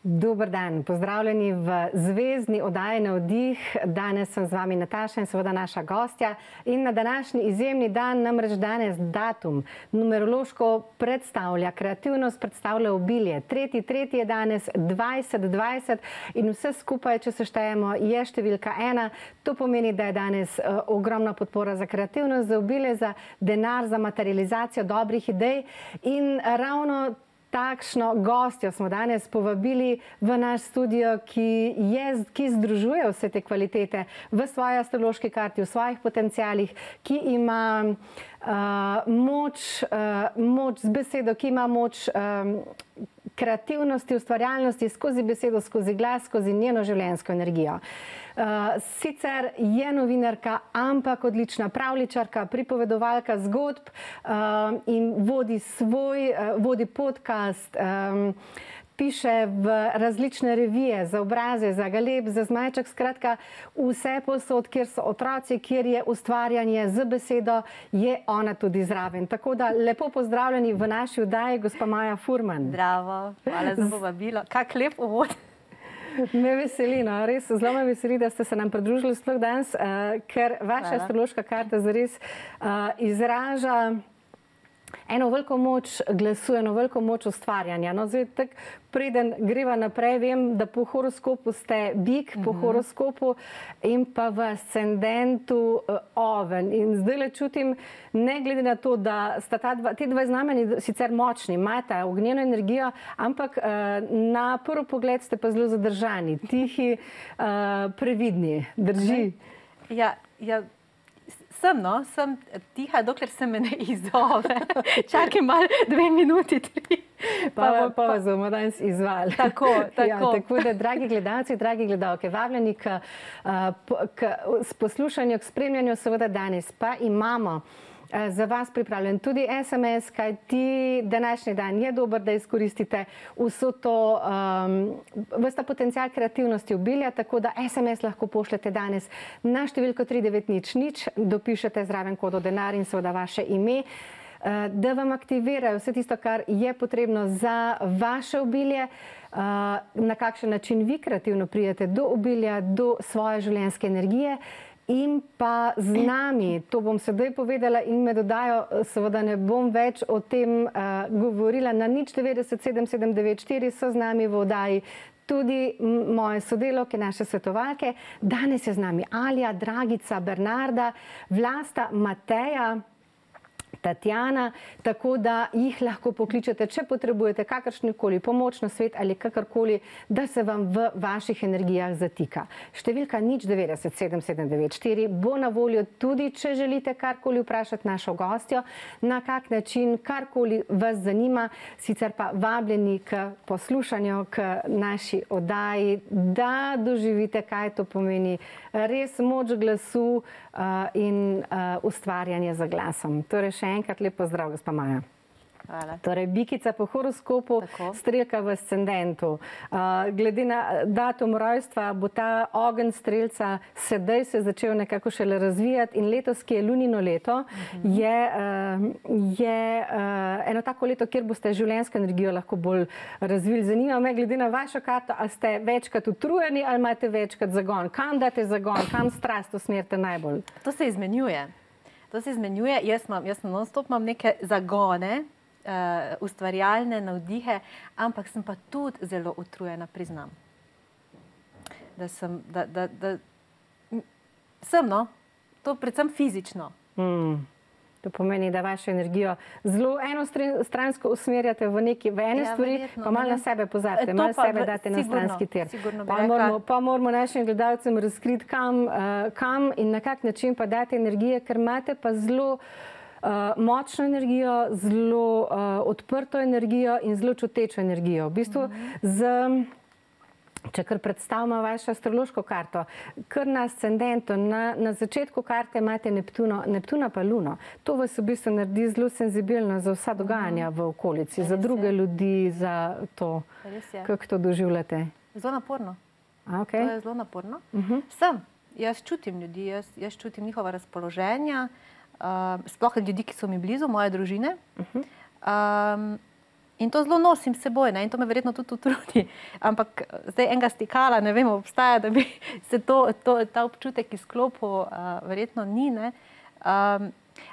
Dober dan, pozdravljeni v zvezdni oddaji Na vdih. Danes sem z vami Nataša in seveda naša gostja. In na današnji izjemni dan, namreč danes datum, numerološko predstavlja kreativnost, predstavlja obilje. 3.3. je danes 2020 in vse skupaj, če se štejemo, je številka 1. To pomeni, da je danes ogromna podpora za kreativnost, za obilje, za denar, za materializacijo dobrih idej in ravno takšno gostjo smo danes povabili v naš studio, ki združuje vse te kvalitete v svoji astrološki karti, v svojih potencialih, ki ima moč z besedo, ki ima moč kreativnosti, ustvarjalnosti skozi besedo, skozi glas, skozi njeno življenjsko energijo. Sicer je novinarka, ampak odlična pravljičarka, pripovedovalka zgodb in vodi podcast, piše v različne revije, za obraze, za Galeb, za Zmajček, skratka vse posod, kjer so otroci, kjer je ustvarjanje z besedo, je ona tudi zraven. Tako da lepo pozdravljeni v naši oddaji, gospa Maja Furman. Zdravo, hvala za povabilo. Kak lep uvod. Me veseli, no, res zelo me veseli, da ste se nam pridružili sploh danes, ker vaša astrološka karta zares izraža eno veliko moč glasu, eno veliko moč ustvarjanja. No, zdaj, tak, preden greva naprej, vem, da po horoskopu ste bik, po horoskopu in pa v ascendentu oven. In zdaj le čutim, ne glede na to, da sta ti dve znamenji sicer močni, imate ognjeno energijo, ampak na prvi pogled ste pa zelo zadržani, tihi, previdni. Drži? Ja, sem tiha, dokler se me ne izzove. Čakaj malo, 2 minuti, 3. Pa vas bomo danes izvali. Tako. Ja, tako da, dragi gledalci, dragi gledalke, vabljeni k poslušanju, k spremljanju, seveda danes pa imamo za vas pripravljen tudi SMS, kajti današnji dan je dober, da izkoristite vso to, vsta potencial kreativnosti obilja, tako da SMS lahko pošljete danes na številko 3900, dopišete zraven kodo denar in seveda vaše ime, da vam aktivirajo vse tisto, kar je potrebno za vaše obilje, na kakšen način vi kreativno pridete do obilja, do svoje življenjske energije. In pa z nami, to bom sedaj povedala in me dodajo, seveda ne bom več o tem govorila, na 0907794 so z nami v oddaji tudi moje sodelavke, naše svetovalke. Danes je z nami Alja, Dragica, Bernarda, Vlasta, Mateja, Tatjana, tako da jih lahko pokličete, če potrebujete kakršnikoli pomoč, nasvet ali kakorkoli, da se vam v vaših energijah zatika. Številka 0907794 bo na voljo tudi, če želite karkoli vprašati našo gostjo, na kak način, karkoli vas zanima, sicer pa vabljeni k poslušanju, k naši oddaji, da doživite, kaj to pomeni res moč glasu in ustvarjanje za glasom. Torej, še enkrat lep pozdrav, gospa Maja. Hvala. Torej, bikica po horoskopu, strelka v ascendentu. Glede na datum rojstva bo ta ogenj strelca sedaj se začel nekako šele razvijati in letos, ki je lunino leto, je eno tako leto, kjer boste življenjsko energijo lahko bolj razvili. Zanima me, glede na vašo karto, ali ste večkrat utrujeni ali imate večkrat zagon? Kam date zagon? Kam strast usmerite najbolj? To se izmenjuje. Jaz non-stop imam neke zagone, ustvarjalne navdihe, ampak sem pa tudi zelo utrujena, priznam. To predvsem fizično. To pomeni, da vašo energijo zelo enostransko usmerjate v ene stvari, pa malo na sebe pozabite, malo sebe date na stranski tir. Pa moramo našim gledalcem razkriti, kam in na kak način pa date energije, ker imate pa zelo močno energijo, zelo odprto energijo in zelo čutečo energijo. V bistvu če kar predstavimo vašo astrološko karto, kar na ascendentu, na začetku karte imate Neptuna pa Luno. To vas v bistvu naredi zelo senzibilno za vsa dogajanja v okolici, za druge ljudi, za to. Kako to doživljate? Zelo naporno. To je zelo naporno. Jaz čutim ljudi, jaz čutim njihova razpoloženja, sploh ljudi, ki so mi blizu, moje družine. In to zelo nosim s seboj, ne? In to me verjetno tudi utrudi. Ampak zdaj enega stikala, ne vem, obstaja, da bi se ta občutek izklopil, verjetno ni. Ne?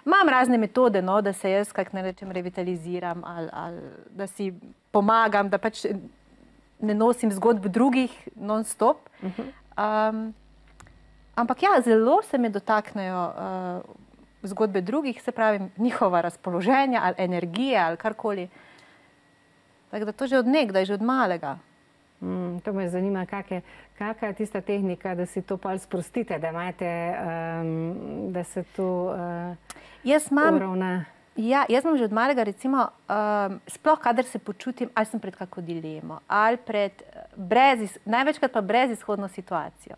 Imam razne metode, no, da se jaz, kako ne rečem, revitaliziram ali da si pomagam, da pač ne nosim zgodb drugih non-stop. Ampak ja, zelo se me dotaknejo zgodbe drugih, se pravi njihova razpoloženja ali energije ali karkoli. Tako da to že od nekdaj, že od malega. To me zanima, kakšna je tista tehnika, da si to pol sprostite, da imate, da se to uravna. Ja, jaz imam že od malega, recimo, sploh kadar se počutim, ali sem pred kako dilemo, ali pred največkrat pa brezizhodno situacijo.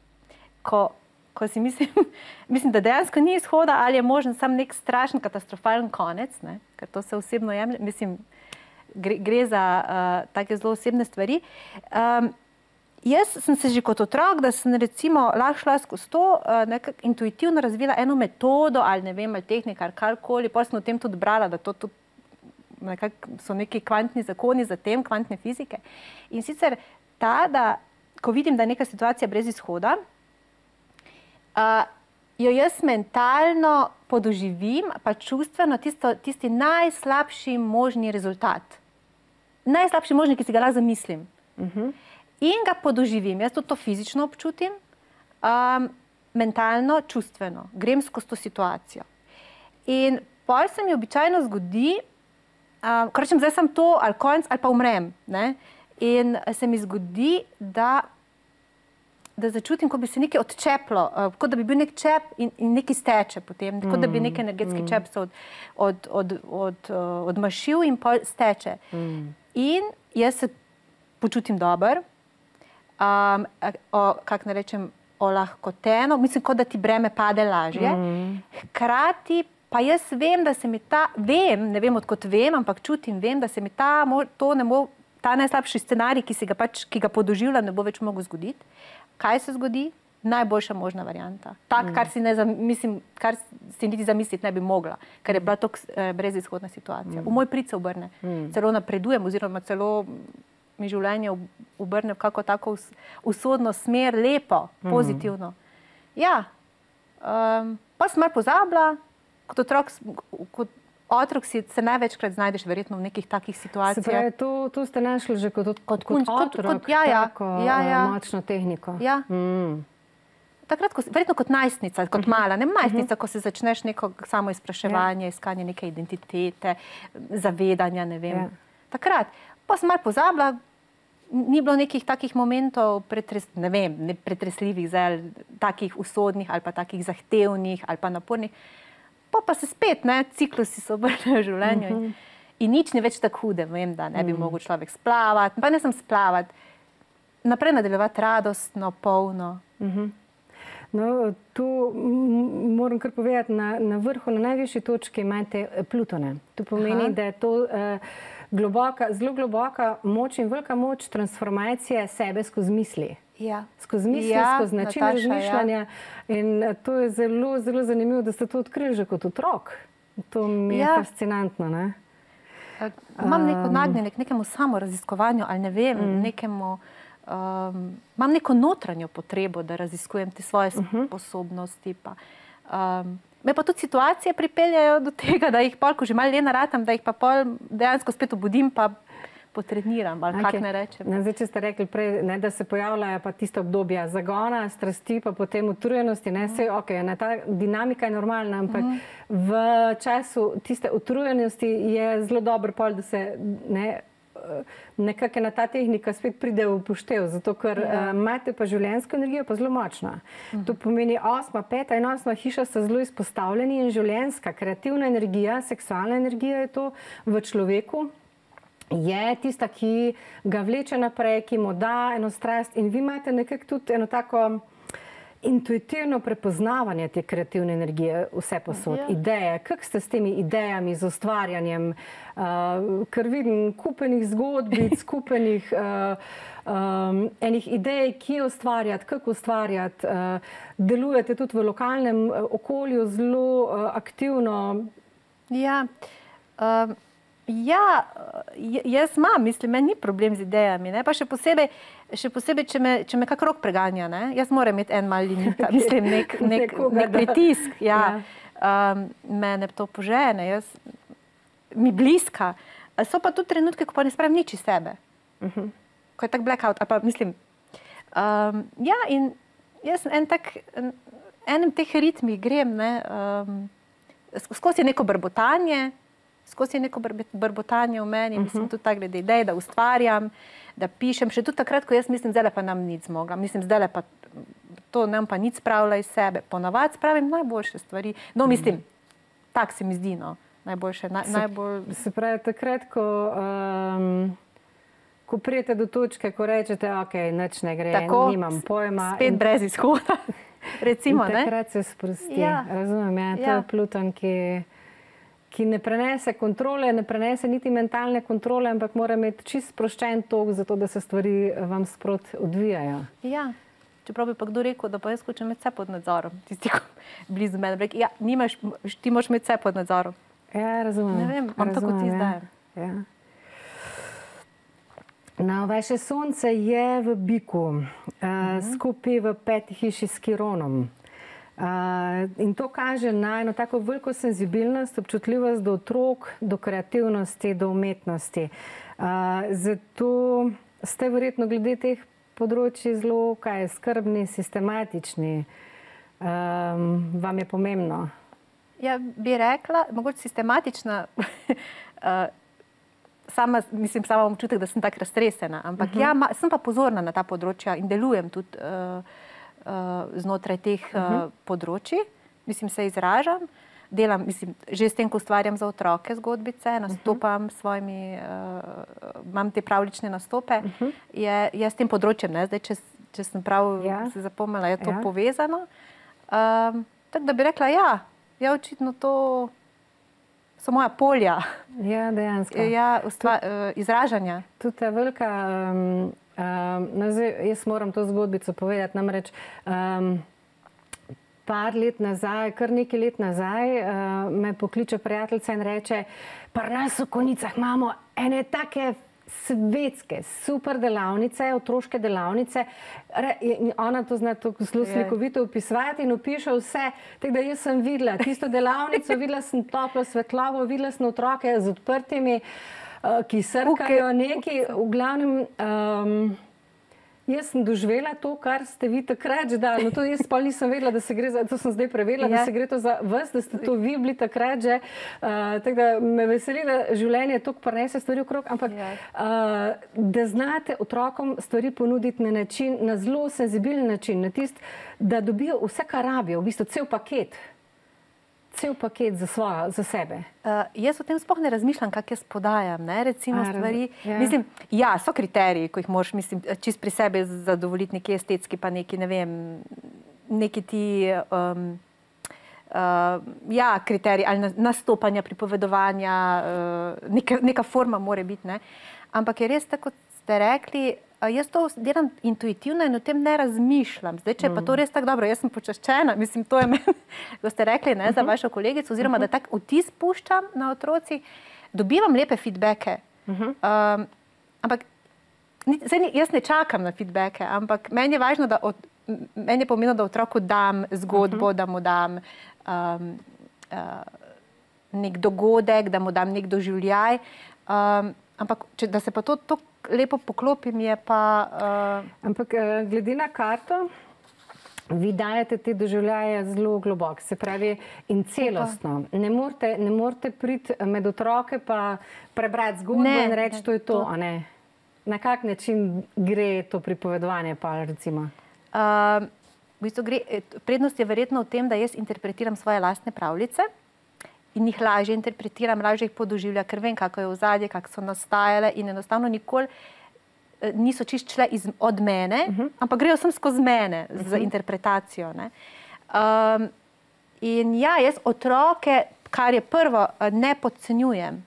Ko si mislim, da dejansko ni izhoda, ali je možen sam nek strašen, katastrofalen konec, ne? Ker to se osebno jemlje, mislim, gre za take zelo osebne stvari. Jaz sem se že kot otrok, da sem recimo lahko šla skozi to, nekako intuitivno razvila eno metodo ali ne vem, ali tehnika ali karkoli, potem sem o tem tudi brala, da to tudi nekako so neki kvantni zakoni za tem, kvantne fizike. In sicer ta, da ko vidim, da je neka situacija brez izhoda, jo jaz mentalno podoživim, pa čustveno tisti najslabši možni rezultat. Najslabši možni, ki si ga lahko zamislim. In ga podoživim. Jaz to fizično občutim, mentalno, čustveno. Grem skozi to situacijo. In pol se mi običajno zgodi, ko rečem, zdaj sem to, ali konec, ali pa umrem. Ne? In se mi zgodi, da začutim, ko bi se nekaj odčeplo, kot da bi bil nek čep in nekaj steče potem, kot da bi nek energetski čep se odmašil in pol steče. In jaz se počutim dobro, kako ne rečem, olahkoteno, mislim, kot da ti breme pade lažje. Hkrati pa jaz vem, da se mi ne vem, odkot vem, ampak čutim, vem, da se mi ta najslabši scenarij, ki ga podoživljam, ne bo več mogel zgoditi. Kaj se zgodi? Najboljša možna varianta. Tak, kar si niti zamisliti ne bi mogla, ker je bila to brezizhodna situacija. V moj prid se obrne. Celo napredujem, oziroma celo mi življenje obrne v kako tako usodno smer, lepo, pozitivno. Ja, pa sem malo pozabila, kot otrok se največkrat znajdeš verjetno v nekih takih situacijah. Se pravi, to ste našli že kot otrok, tako močno tehniko. Ja. Takrat, verjetno kot najstnica, kot mala, ne najstnica, ko se začneš neko samo izpraševanje, iskanje neke identitete, zavedanja, ne vem. Takrat. Pa sem malo pozabila, ni bilo nekih takih momentov, ne vem, pretresljivih, takih usodnih ali pa takih zahtevnih ali pa napornih. Pa se spet, ciklusi se obrnejo v življenju in nič ni več tako hude. Vem, da ne bi mogel človek splavati, pa ne sem splavati. Naprej nadaljevati radostno, polno. No, tu moram kar povedati, na vrhu, na najvišji točki imate Plutone. To pomeni, da je to zelo globoka moč in velika moč transformacije sebe skozi misli. Skozi misli, skozi način razmišljanja. In to je zelo, zelo zanimivo, da ste to odkrili že kot otrok. To mi je fascinantno, ne? Imam neko nagnjenje k nekemu samoraziskovanju ali ne vem, imam neko notranjo potrebo, da raziskujem te svoje sposobnosti. Me pa tudi situacije pripeljajo do tega, da jih pol, ko že malo le naratam, da jih pa pol dejansko spet obudim, pa potreniram, ali kak ne rečem. Zdaj, če ste rekli prej, da se pojavljajo pa tiste obdobja zagona, strasti, pa potem utrujenosti, ta dinamika je normalna, ampak v času tiste utrujenosti je zelo dobro pol, da se nekako na ta tehnika spet pride v upoštev, zato ker imate pa življenjsko energijo pa zelo močna. To pomeni 8., 5. in 8. hiša sta zelo izpostavljeni in življenjska, kreativna energija, seksualna energija je to v človeku. Je tista, ki ga vleče naprej, ki mu da eno strast in vi imate nekako tudi eno tako intuitivno prepoznavanje te kreativne energije vse posod, ideje. Kako ste s temi idejami, z ustvarjanjem, ker vidim kupenih zgodbic, kupenih enih idej, ki ustvarjati, kako ustvarjati, delujete tudi v lokalnem okolju zelo aktivno. Ja, Ja, jaz imam, mislim, meni ni problem z idejami, ne? Pa še posebej, če me kak rok preganja, ne? Jaz moram imeti en mal limit, mislim, nek pritisk, ja. Mene to požene, mi bliska. So pa tudi trenutke, ko pa ne spravim nič iz sebe. Ko je tak blackout, ali pa mislim, ja, in jaz enem teh ritmih grem, ne, skozi neko brbotanje, v meni, mislim tudi tak glede idej, da ustvarjam, da pišem, še tudi takrat, ko jaz mislim, zdaj pa nam nič zmogla, mislim, zdaj pa to nam pa nič spravila iz sebe, ponavadi spravim najboljše stvari, no mislim, tak se mi zdi, no, najboljše, najbolj... Se pravi, takrat, ko prijete do točke, ko rečete, ok, nič ne gre, nimam pojma. Spet brez izhoda, recimo, ne? Takrat se sprosti, razumem, ja, to je Pluton, ki ne prenese kontrole, ne prenese niti mentalne kontrole, ampak mora imeti čist sproščen tok, zato da se stvari vam sprot odvijajo. Ja, čeprav bi pa kdo rekel, da pa jaz hočem imeti vse pod nadzorom. Tisti, ko blizu mene rekel, ja, ti moraš imeti vse pod nadzorom. Ja, razumem. Ne vem, imam tako ti zdaj. Ja. No, vaše sonce je v biku, skupaj v 5. hiši s Kironom. In to kaže na eno tako veliko senzibilnost, občutljivost do otrok, do kreativnosti, do umetnosti. Zato ste verjetno glede teh področji zelo skrbni, sistematični. Vam je pomembno? Ja, bi rekla, mogoče sistematična, sama imam občutek, da sem tako raztresena, ampak ja, sem pa pozorna na ta področja in delujem tudi znotraj teh področji, mislim, se izražam, delam, mislim, že s tem, ko ustvarjam za otroke zgodbice, nastopam s svojimi, imam te pravljične nastope, je s tem področjem, ne, zdaj, če sem prav se zapomnila, je to povezano. Tako da bi rekla, ja, očitno to so moja polja. Ja, dejansko. Ja, izražanja. Tudi je velika... Jaz moram to zgodbico povedati, namreč par let nazaj, kar nekaj let nazaj, me pokliče prijateljica in reče, pri nas v Konjicah imamo ene take svetske, super delavnice, otroške delavnice. Ona to zna zelo slikovito opisovati in opiše vse. Tako da jaz sem videla tisto delavnico, videla sem toplo svetlobo, videla sem otroke z odprtimi, ki srkajo nekaj. V glavnem, jaz sem doživela to, kar ste vi takrat že dali. No, to jaz pa nisem vedela, da se gre za, to sem zdaj prevedela, da se gre to za vas, da ste to vi bili takrat že. Tako da me veseli, da življenje toliko prinese stvari okrog, ampak da znate otrokom stvari ponuditi na način, na zelo senzibilen način, na tist, da dobijo vse, kar rabijo, v bistvu cel paket. Cel paket za sebe. Jaz o tem sploh ne razmišljam, kak jaz podajam, ne, recimo stvari. Mislim, ja, so kriteriji, ko jih moraš, mislim, čist pri sebi zadovoljiti neki estetski, pa neki, ne vem, neki ti, ja, kriteriji, ali nastopanja, pripovedovanja, neka forma mora biti, ne. Ampak je res tako, kot ste rekli, jaz to delam intuitivno in o tem ne razmišljam. Zdaj, če je pa to res tako dobro, jaz sem počaščena, mislim, to je meni, da ste rekli, ne, za vašo kolegico, oziroma da tak vtis puščam na otroci, dobivam lepe feedbacke. Ampak, jaz ne čakam na feedbacke, ampak meni je važno, meni je pomembno, da otroku dam zgodbo, da mu dam nek dogodek, da mu dam nek doživljaj, ampak, da se pa to lepo poklopim, je pa... Ampak glede na karto, vi dajete te doživljaje zelo globoko, se pravi in celostno. Ne morete priti med otroke pa prebrati zgodbo in reči, to je to, a ne? Na kak način gre to pripovedovanje pa, recimo? V bistvu prednost je verjetno v tem, da jaz interpretiram svoje lastne pravljice in jih lažje interpretiram, lažje jih podoživljam, ker vem, kako je ozadje, kako so nastajale in enostavno nikoli niso čist šle od mene, ampak grejo sem skozi mene z interpretacijo. In ja, jaz otroke, kar je prvo, ne podcenjujem.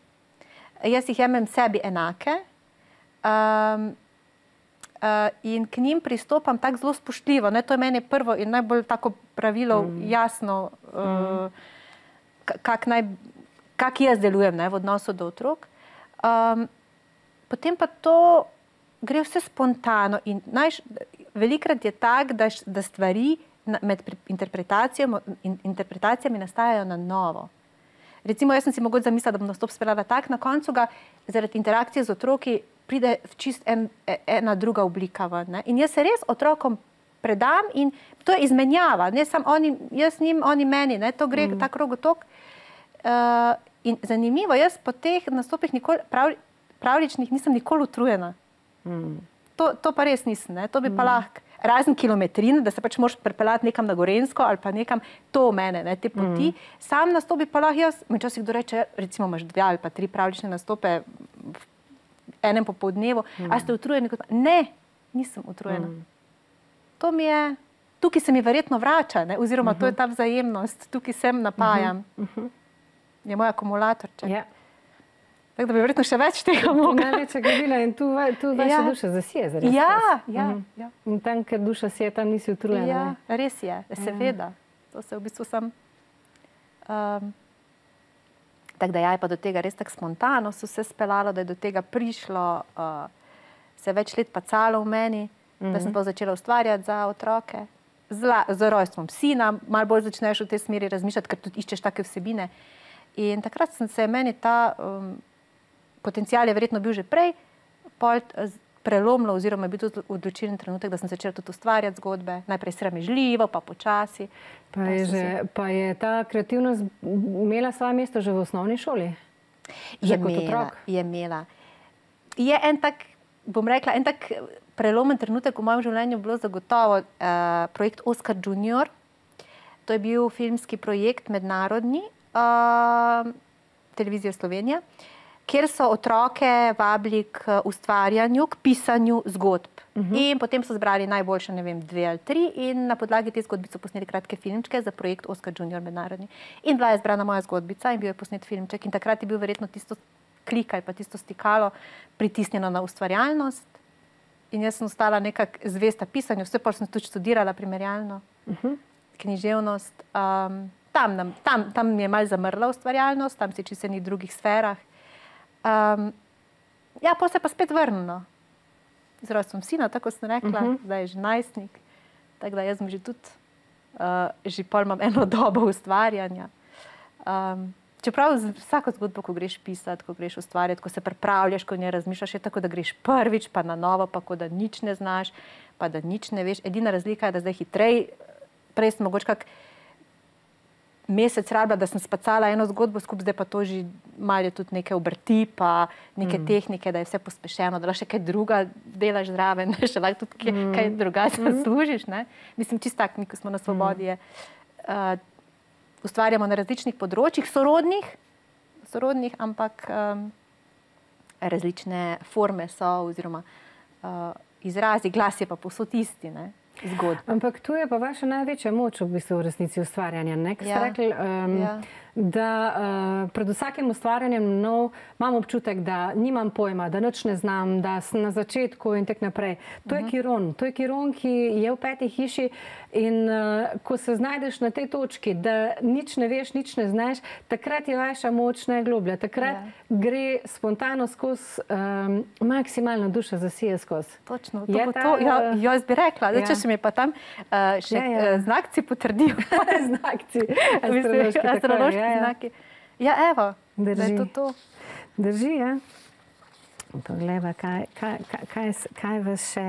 Jaz jih jemem sebi enake in k njim pristopam tako zelo spoštljivo. To je meni prvo in najbolj tako pravilo jasno, kak jaz delujem v odnosu do otrok. potem pa to gre vse spontano in velikrat je tak, da stvari med interpretacijami nastajajo na novo. Recimo, jaz sem si mogoče zamislila, da bom nastop speljala tak, na koncu ga zaradi interakcije z otroki pride v čist ena druga oblika ven, ne. In jaz se res otrokom predam in to je izmenjava, ne samo jaz njim, oni meni, ne, to gre ta krogotok. In zanimivo, jaz po teh nastopih pravljičnih nisem nikoli utrujena. To pa res nisem, ne, to bi pa lahko. Razen kilometrine, da se pač moraš pripeljati nekam na Gorenjsko ali pa nekam, to mene, ne, te poti. Sam nastop bi pa lahko jaz, včasih kdo reče, recimo imaš 2 ali pa 3 pravljične nastope v enem popoldnevu, a ste utrujeni? Ne, nisem utrujena. To mi je, tukaj se mi verjetno vrača, ne, oziroma to je ta vzajemnost, tukaj sem napajam. Je moj akumulatorček. Tako da bi verjetno še več tega mogla. Največja globina in tu vaša duša zasije, zares. Ja. In tam, ker duša sije, tam nisi utrujena. Ja, res je, seveda. To se v bistvu sem... Tako da je pa do tega res tako spontano se vse speljalo, da je do tega prišlo, se več let pacalo v meni, da sem pa začela ustvarjati za otroke. Z rojstvom sina, malo bolj začneš v tej smeri razmišljati, ker tudi iščeš take vsebine. In takrat se meni ta potencial je verjetno bil že prej, prelomilo oziroma je bil tudi odločilen trenutek, da sem začela tudi ustvarjati zgodbe. Najprej sramežljivo, pa počasi. Pa je ta kreativnost imela svoje mesto že v osnovni šoli? Je imela. Je en tak, bom rekla, en tak prelomen trenutek v mojem življenju bilo zagotovo projekt Oskar Junior. To je bil filmski projekt mednarodni, Televizija Slovenija, kjer so otroke vabili k ustvarjanju, k pisanju zgodb. In potem so zbrali najboljše, ne vem, 2 ali 3 in na podlagi te zgodbice so posneli kratke filmčke za projekt Oskar Junior mednarodni. In bila je zbrana moja zgodbica in bil je posnet filmček in takrat je bil verjetno tisto klik ali pa tisto stikalo pritisnjeno na ustvarjalnost. In jaz sem ostala nekako zvesta pisanju, vse pa sem tudi študirala primerjalno, književnost. Tam mi je malo zamrla ustvarjalnost, tam si čisto v drugih sferah. Ja, potem se pa spet vrnilo. Z rojstvom sina, tako sem rekla, zdaj je že najstnik. Tako da jaz sem že tudi, že pol imam eno dobo ustvarjanja. Čeprav vsako zgodbo, ko greš pisati, ko greš ustvarjati, ko se pripravljaš, ko ne razmišljaš, je tako, da greš prvič, pa na novo, pa ko da nič ne znaš, pa da nič ne veš. Edina razlika je, da zdaj hitrej, prej sem mogoče kak mesec rabila, da sem spacala eno zgodbo skupaj, zdaj pa to že malo je tudi neke obrti, pa neke tehnike, da je vse pospešeno, da lahko še kaj druga delaš zraven, še lahko tudi kaj drugače služiš, ne. Mislim, čisto tak, ko smo na svobodi, je, ustvarjamo na različnih področjih, sorodnih, ampak različne forme so, oziroma izrazi, glas je pa povsod isti, ne. Zgodb. Ampak tu je pa vaša največja moč v bistvu v resnici ustvarjanja, ne? Ker ste rekli, da pred vsakim ustvarjanjem imam občutek, da nimam pojma, da nič ne znam, da sem na začetku in tako naprej. To je Kiron, ki je v 5. hiši in ko se znajdeš na tej točki, da nič ne veš, nič ne znaš, takrat je vaša moč najgloblja. Takrat gre spontano skozi, maksimalno duša zasije skozi. Točno, to bo to. Jaz bi rekla, da če mi je pa tam še znakci potrdil. Znakci, astrološki znaki. Ja, evo, da je to to. Drži, ja. Poglejva, kaj vas še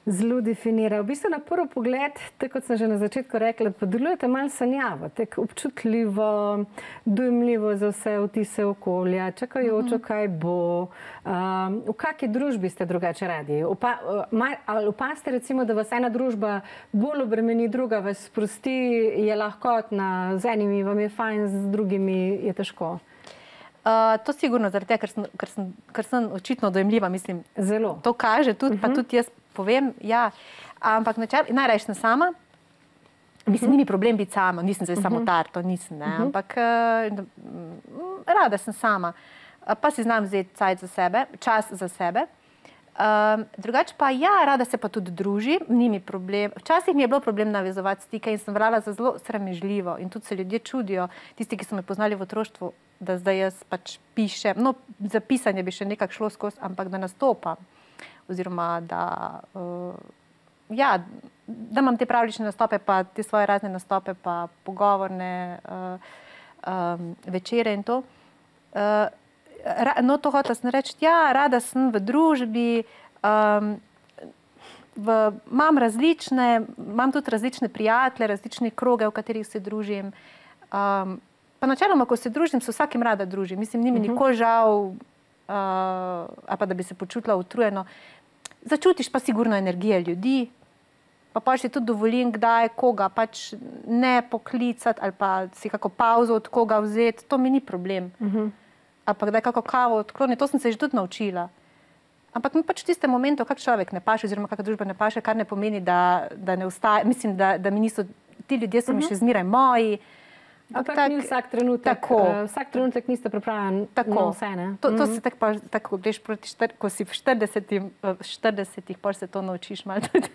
zelo definira. V bistvu na prvi pogled, tako kot sem že na začetku rekla, pa delujete malo sanjavo, tako občutljivo, dojemljivo za vse vtise okolja, čakajočo, kaj bo. V kakšni družbi ste drugače radi? Ali opazite recimo, da vas ena družba bolj obremeni, druga vas sprosti, je lahkotna, z enimi vam je fajn, z drugimi je težko? To sigurno zaradi tega, ker sem očitno dojemljiva, mislim. Zelo. To kaže tudi, pa tudi jaz povem, ja. Ampak najrajši sem sama. Mislim, ni mi problem biti sama, nisem zdaj samotar, to nisem, ne. Ampak rada sem sama. Pa si znam vzeti čas za sebe. Drugače pa ja, rada se pa tudi družim, ni mi problem. Včasih mi je bilo problem navezovati stike in sem brala za zelo sramežljivo in tudi se ljudje čudijo, tisti, ki so me poznali v otroštvu, da zdaj jaz pač pišem. No, za pisanje bi še nekako šlo skozi, ampak da nastopam. Oziroma, da imam te pravlične nastope, pa te svoje razne nastope, pa pogovorne večere in to. No, to hotela sem reči, ja, rada sem v družbi, imam tudi različne prijatelje, različne kroge, v katerih se družim. Pa načeloma, ko se družim, se vsakim rada družim. Mislim, ni mi nikoli žal, ali pa da bi se počutila utrujeno. Začutiš pa sigurno energije ljudi, pa si tudi dovolim, kdaj koga pač ne poklicati ali pa si kako pauzo od koga vzeti, to mi ni problem. Ali pa kdaj kako kavo odkloniti, to sem se že tudi naučila. Ampak mi pač v tistem momentu, kak človek ne paše, oziroma kakšna družba ne paše, kar ne pomeni, da ne ostaje, mislim, da mi niso, ti ljudje so mi še zmeraj moji. Ampak ni vsak trenutek niste pripravljeni na vse, ne? To se tako, ko greš proti, ko si v 40-ih, pa se to naučiš malo tudi,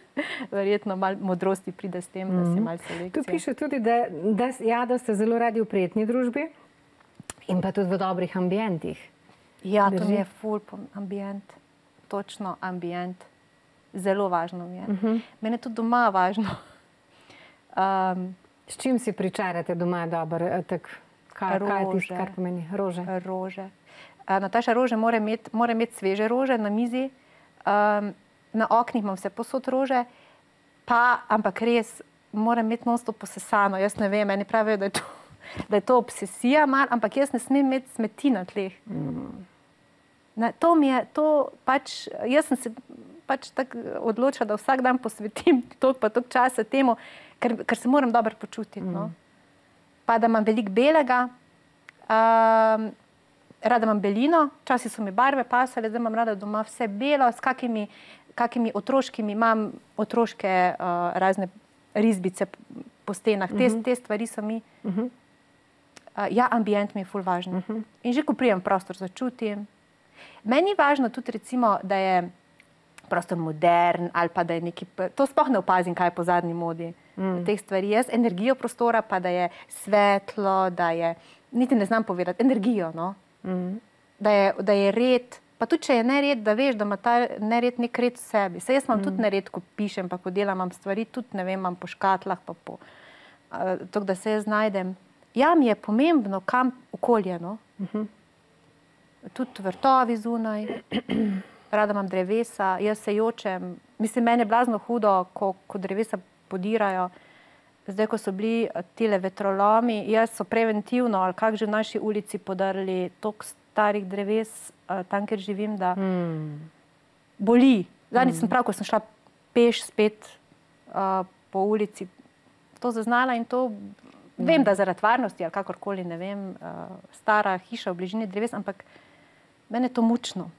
verjetno malo modrosti pride s tem, da si malo selekcija. Tu piše tudi, da ste zelo radi v prijetni družbi in pa tudi v dobrih ambientih. Ja, to mi je ful ambient. Točno ambient. Zelo važno mi je. Mene je tudi doma važno. S čim si pričarate doma dobro? Kaj je tisto, kar pomeni? Rože? Rože. Nataša, rože mora imeti sveže rože na mizi. Na oknih imam vse posod rože. Ampak res, moram imeti non-stop posesano. Jaz ne vem, meni pravijo, da je to obsesija, ampak jaz ne smem imeti smeti na tleh. Jaz sem se pač tako odločila, da vsak dan posvetim toliko časa temu, ker se moram dobro počutiti. Pa da imam veliko belega, rada imam belino, včasih so mi barve pasale, zdaj imam rada doma vse belo, s kakimi otroškimi imam otroške razne risbice po stenah. Te stvari so mi. Ja, ambient mi je ful važno. In že ko prijem prostor, začutim. Meni je važno tudi recimo, da je prostor modern ali pa da je neki, to sploh ne opazim, kaj je po zadnji modi teh stvari. Jaz energijo prostora pa da je svetlo, da je, niti ne znam povedati, energijo, no. Da je red, pa tudi če je nered, da veš, da ima ta nered nek red v sebi. Saj jaz imam tudi nered, ko pišem, pa ko delam, imam stvari, tudi ne vem, imam po škatlah, pa po, tako da se jaz najdem. Ja, mi je pomembno, kam okolje, no. Tudi vrtovi zunaj, rada imam drevesa, jaz se jočem. Mislim, meni je blazno hudo, ko drevesa podirajo. Zdaj, ko so bili tile vetrolomi, jaz so preventivno, ali kak že v naši ulici podarili toliko starih dreves, tam, kjer živim, da boli. Zadnjič sem prav, ko sem šla peš spet po ulici, to zaznala in to vem, da zaradi varnosti ali kakorkoli, ne vem, stara hiša v bližini dreves, ampak mene je to mučno.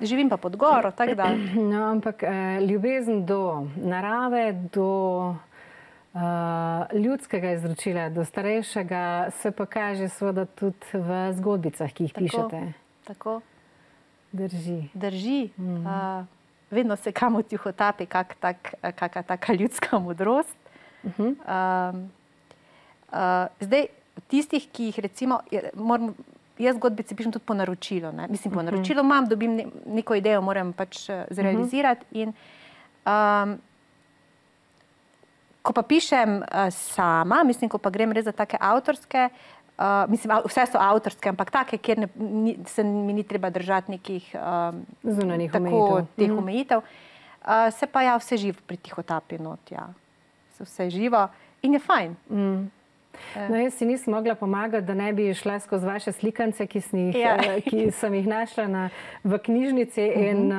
Živim pa pod goro, tako da. No, ampak ljubezen do narave, do ljudskega izročila, do starejšega, se pa kaže seveda tudi v zgodbicah, ki jih pišete. Tako. Drži. Vedno se kam utihotapi kakšna taka ljudska modrost. Zdaj, tistih, ki jih recimo, jaz zgodbice pišem tudi po naročilu. Mislim, po naročilu imam, dobim neko idejo, moram pač zrealizirati. In ko pa pišem sama, mislim, ko pa grem res za take avtorske, mislim, vse so avtorske, ampak take, kjer se mi ni treba držati nekih zunanjih omejitev. Teh omejitev, se pa ja vse živo pritihotapi not, ja. Se vse živo in je fajn. No, jaz si nisem mogla pomagati, da ne bi šla skozi vaše slikance, ki sem jih našla v knjižnici in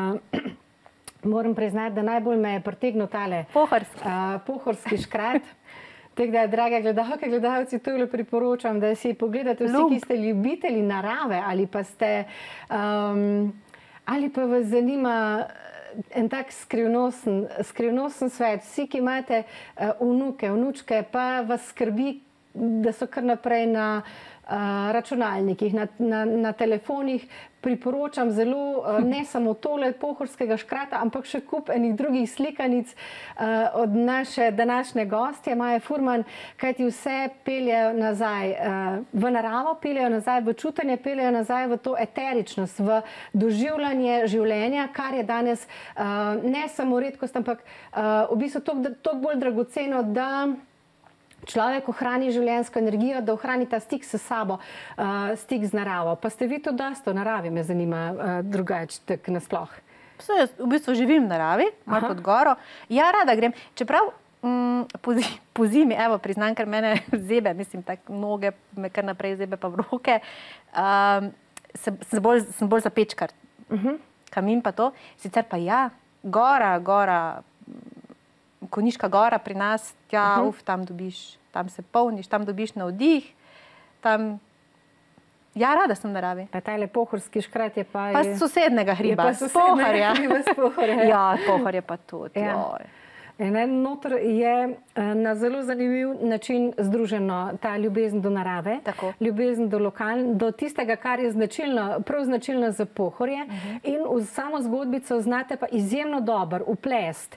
moram priznati, da najbolj me je pritegnil tale pohorski škrat. Tako da, drage gledalke, gledalci, tole priporočam, da si pogledate vsi, ki ste ljubitelji narave ali pa vas zanima en tak skrivnosten svet. Vsi, ki imate vnuke, vnučke, pa vas skrbi, da so kar naprej na računalnikih, na telefonih. Priporočam zelo ne samo tole pohorskega škrata, ampak še kup enih drugih slikanic od naše današnje gostje, Maje Furman, kajti vse peljejo nazaj v naravo, peljejo nazaj v čutenje, peljejo nazaj v to eteričnost, v doživljanje življenja, kar je danes ne samo redkost, ampak v bistvu toliko bolj dragoceno, da človek ohrani življenjsko energijo, da ohrani ta stik s sabo, stik z naravo. Pa ste vi to dosti v naravi, me zanima drugače, tak nasploh. Jaz v bistvu živim v naravi, malo pod goro. Ja, rada grem. Čeprav po zimi, evo, priznam, ker mene zebe, mislim, tako noge me kar naprej zebe pa v roke, sem bolj za pečkar. Kamin pa to. Sicer pa ja, gora, Konjiška gora pri nas, tam dobiš, tam se polniš, tam dobiš navdih, tam, ja, rada sem v naravi. Pa tajle pohorski škrat je pa... Pa z sosednega hriba, z Pohorja. Ja, Pohor je pa tudi, joj. Noter je na zelo zanimiv način združeno ta ljubezen do narave, ljubezen do tistega, kar je prav značilno za Pohorje, in v samo zgodbico znate pa izjemno dober vplest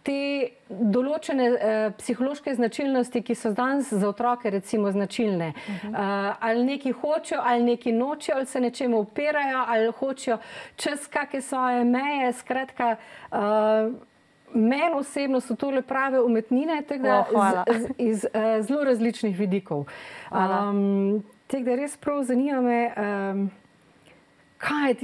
te določene psihološke značilnosti, ki so danes za otroke recimo značilne. Ali neki hočejo, ali neki nočejo, ali se nečemu upirajo, ali hočejo čez kakšne svoje meje. Skratka, meni osebno so tole prave umetnine, iz zelo različnih vidikov. Tako da res prav zanima me, kaj je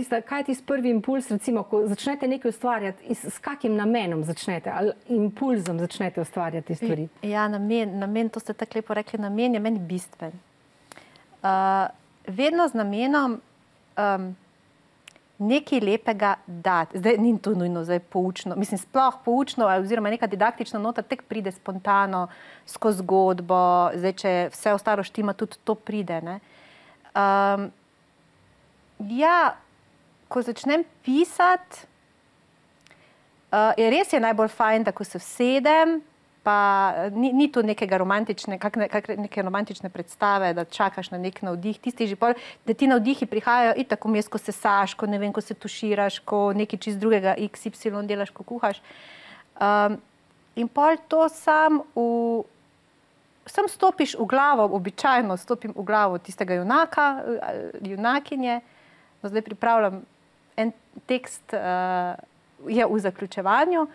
tisti prvi impuls, recimo, ko začnete nekaj ustvarjati, s kakim namenom začnete, ali impulzom začnete ustvarjati stvari? Ja, namen, to ste tako lepo rekli, namen je meni bistven. Vedno z namenom nekaj lepega dati. Zdaj, ni to nujno zdaj poučno, mislim, sploh poučno, oziroma neka didaktična nota tek pride spontano, skozi zgodbo, zdaj, če vse ostalo štima, tudi to pride, ne. Ja, ko začnem pisati, res je najbolj fajn, da ko se vsedem, pa ni to neke romantične predstave, da čakaš na nek navdih. Tisti že pol, da ti navdihi prihajajo itak vmes, ko sesaš, ko ne vem, ko se tuširaš, ko nekaj čist drugega XY delaš, ko kuhaš. In pol to sam stopiš v glavo, običajno stopim v glavo tistega junaka, junakinje. No, zdaj pripravljam en tekst, je v zaključevanju,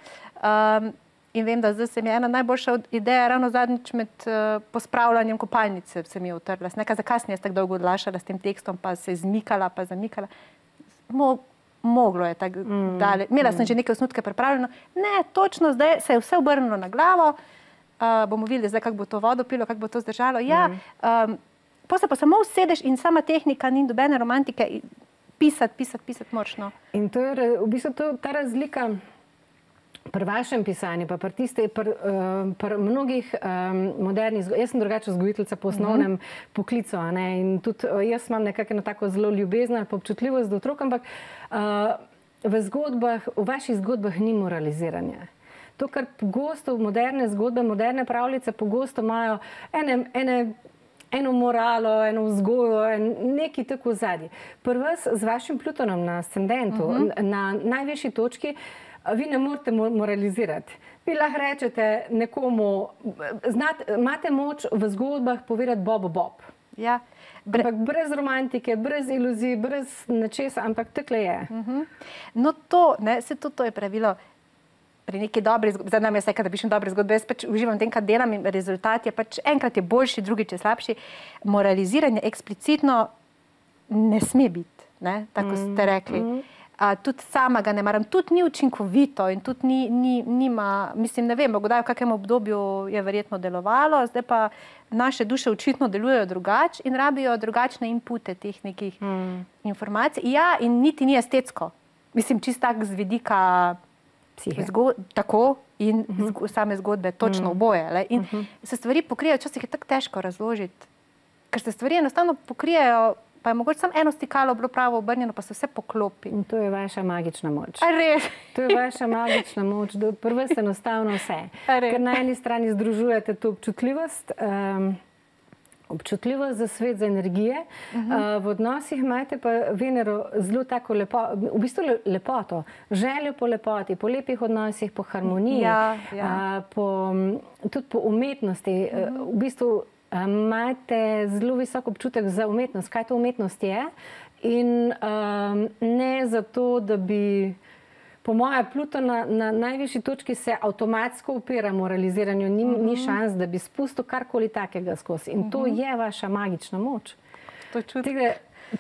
in vem, da zdaj se mi je ena najboljša ideja, ravno zadnjič med pospravljanjem kopalnice se mi je utrla. Nekaj, zakaj sem jaz tako dolgo odlašala s tem tekstom, pa se zmikala, pa zamikala. Moglo je tako dalje. Imela sem že neke osnutke pripravljeno. Ne, točno zdaj se je vse obrnilo na glavo, bomo videli zdaj, kako bo to vodo pilo, kako bo to zdržalo. Ja, potem pa samo usedeš in sama tehnika, ni nobene romantike, pisati močno. In to je v bistvu ta razlika pri vašem pisanju, pa pri mnogih modernih, jaz sem drugače vzgojiteljica po osnovnem poklicu, in tudi jaz imam nekako tako zelo ljubezno ali občutljivost do otrok, ampak v vaših zgodbah ni moraliziranja. To, kar pogosto moderne zgodbe, moderne pravljice pogosto imajo eno moralo, eno vzgojo, nekaj tako zadnji. Pri vas z vašim Plutonom na ascendentu, na najvišji točki, vi ne morete moralizirati. Vi lahko rečete nekomu, imate moč v zgodbah povedati bob. Ja. Ampak brez romantike, brez iluzij, brez nečesa, ampak takle je. No to, to je pravilo. Pri neki dobri zgodbi, zdaj nam je vse, da pišem dobre zgodbe, jaz pač uživam tem, kar delam, in rezultat je pač enkrat je boljši, drugič je slabši. Moraliziranje eksplicitno ne sme biti, tako ste rekli. Tudi sama ga ne maram, tudi ni učinkovito in tudi nima, mislim, ne vem, kdaj v kakem obdobju je verjetno delovalo, zdaj pa naše duše očitno delujejo drugače in rabijo drugačne inpute teh nekih informacij. Ja, in niti ni estetsko. Mislim, čist tak z vidika tako in same zgodbe, točno oboje. In se stvari pokrijejo, včasih je tako težko razložiti, ker se stvari enostavno pokrijejo pa je mogoče samo eno stikalo bilo pravo obrnjeno, pa se vse poklopi. In to je vaša magična moč. A res? To je vaša magična moč, da prvo ste enostavno vse. Ker na eni strani združujete to občutljivost, za svet, za energije. V odnosih imate pa Venero zelo tako lepoto, željo po lepoti, po lepih odnosih, po harmoniji, tudi po umetnosti. V bistvu imate zelo visok občutek za umetnost, kaj to umetnost je, in ne zato, da bi, po mojem, Pluton na najvišji točki se avtomatsko upira moraliziranju, ni šans, da bi spustil karkoli takega skozi. In to je vaša magična moč.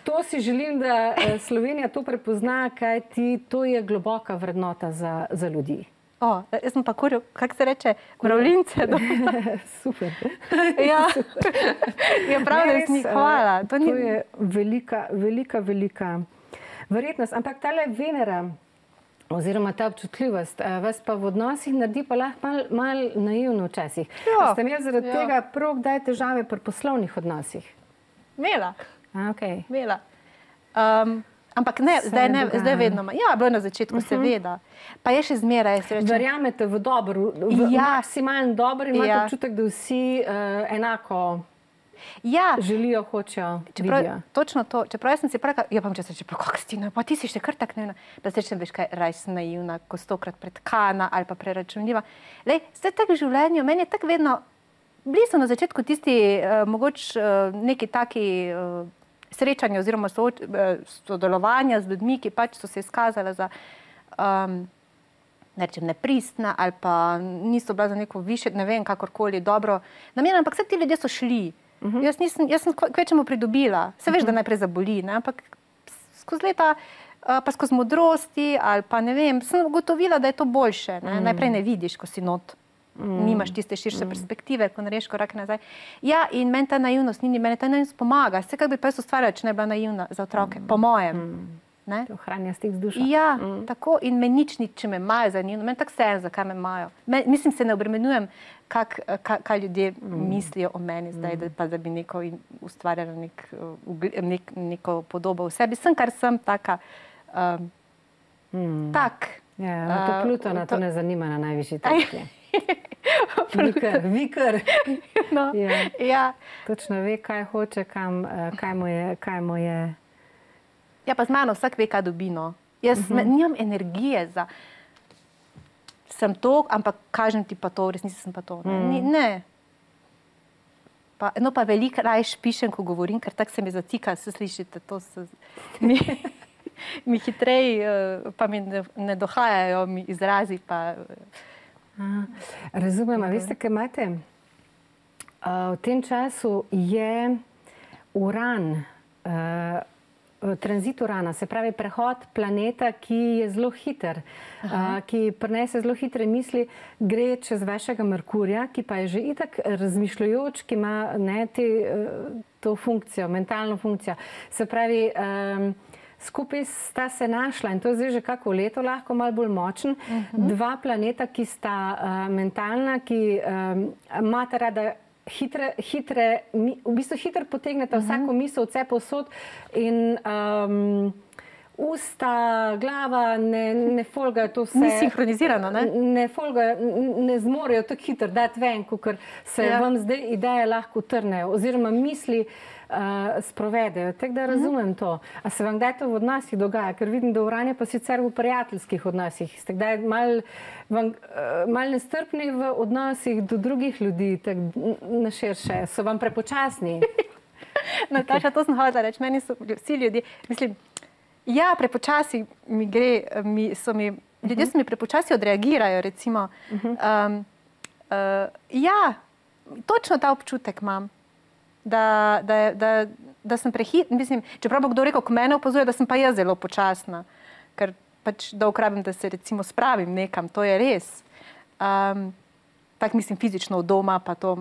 To si želim, da Slovenija to prepozna, kajti to je globoka vrednota za ljudi. Jaz sem pa kuril, kako se reče, mravljince. Super. Ja, prav resnik, hvala. To je velika verjetnost. Ampak tale Venera, oziroma ta občutljivost, vas pa v odnosih naredi pa lahko malo naivno včasih. Ste imeli zaradi tega prav kdaj težave pri poslovnih odnosih? Imela. Okej. Imela. Ampak ne, zdaj vedno. Ja, bilo na začetku, seveda. Pa je še zmeraj, jaz rečem. Verjamete v dobro, v maksimalno dobro, imate občutek, da vsi enako želijo, hočejo, vidijo. Točno to. Čeprav jaz sem si prav, pa če se reče, kako si naivna, pa ti si še kar tak naivna. Pa se rečem, veš kaj, raj sem naivna, ko 100-krat pretkana ali pa preračunljiva. Lej, zdaj tako v življenju, meni je tako vedno, bili so na začetku tisti, mogoče neki taki srečanja oziroma sodelovanja z ljudmi, ki pač so se izkazali za nepristna ali pa niso bila za neko više, ne vem, kakorkoli dobro namenjena, ampak vse ti ljudje so šli. Jaz sem kvečemu pridobila. Se veš, da najprej zaboli, ampak skozi leta, pa skozi modrosti ali pa ne vem, sem ugotovila, da je to boljše. Najprej ne vidiš, ko si not. Nimaš tiste širše perspektive, ko narediš korak nazaj. Ja, in meni ta naivnost pomaga. Vse, kar bi pa jaz ustvarjala, če ne bila naivna za otroke, po mojem. To ohranja stik z dušo. Ja, tako, in me nič ni, če me imajo za naivno. Meni tako vseeno, zakaj me imajo. Mislim, se ne obremenjujem, kaj ljudje mislijo o meni zdaj, da bi neko ustvarjala neko podobo v sebi. Sem, kar sem, taka, tak. Ja, to Plutona to ne zanima na najvišji točki. Vikar. Točno ve, kaj hoče, kaj mu je. Ja, pa z mano vsak ve, kaj dobi, no. Jaz nimam energije za sem to, ampak kažem ti pa to, v resnici sem pa to. Ne. Pa veliko rajš pišem, ko govorim, ker tako se mi zatika, se slišite, to se mi hitrej, pa mi ne dohajajo mi izrazi, pa... Razumem, a veste, kaj imate? V tem času je Uran, tranzit Urana, se pravi prehod planeta, ki je zelo hiter, ki prinese zelo hitre misli, gre čez vašega Merkurja, ki pa je že itak razmišljajoč, ki ima to funkcijo, mentalno funkcijo. Se pravi, skupaj sta se našla, in to je zdaj že kako leto lahko malo bolj močen, dva planeta, ki sta mentalna, ki imata rada v bistvu hitro potegnete vsako misel, vse posod in usta, glava ne folgajo to vse. Ni sinhronizirano, ne? Ne folgajo, ne zmorejo tako hitro dati ven, ker se vam zdaj ideje lahko utrnejo, oziroma misli sprovedejo. Tako da razumem to. A se vam kdaj to v odnosih dogaja? Ker vidim, da Uran je pa sicer v prijateljskih odnosih. Ste kdaj malo nestrpni v odnosih do drugih ljudi, tako na širše? So vam prepočasni? Nataša, to sem hotela reči. Meni so vsi ljudje, mislim, ja, prepočasi mi gre, ljudje so mi prepočasi odreagirajo, recimo. Ja, točno ta občutek imam. Da sem prehitna, mislim, čeprav bo kdo rekel, ko mene opazuje, da sem pa jaz zelo počasna, ker pač dolg rabim, da se recimo spravim nekam, to je res. Tak mislim fizično od doma, pa to.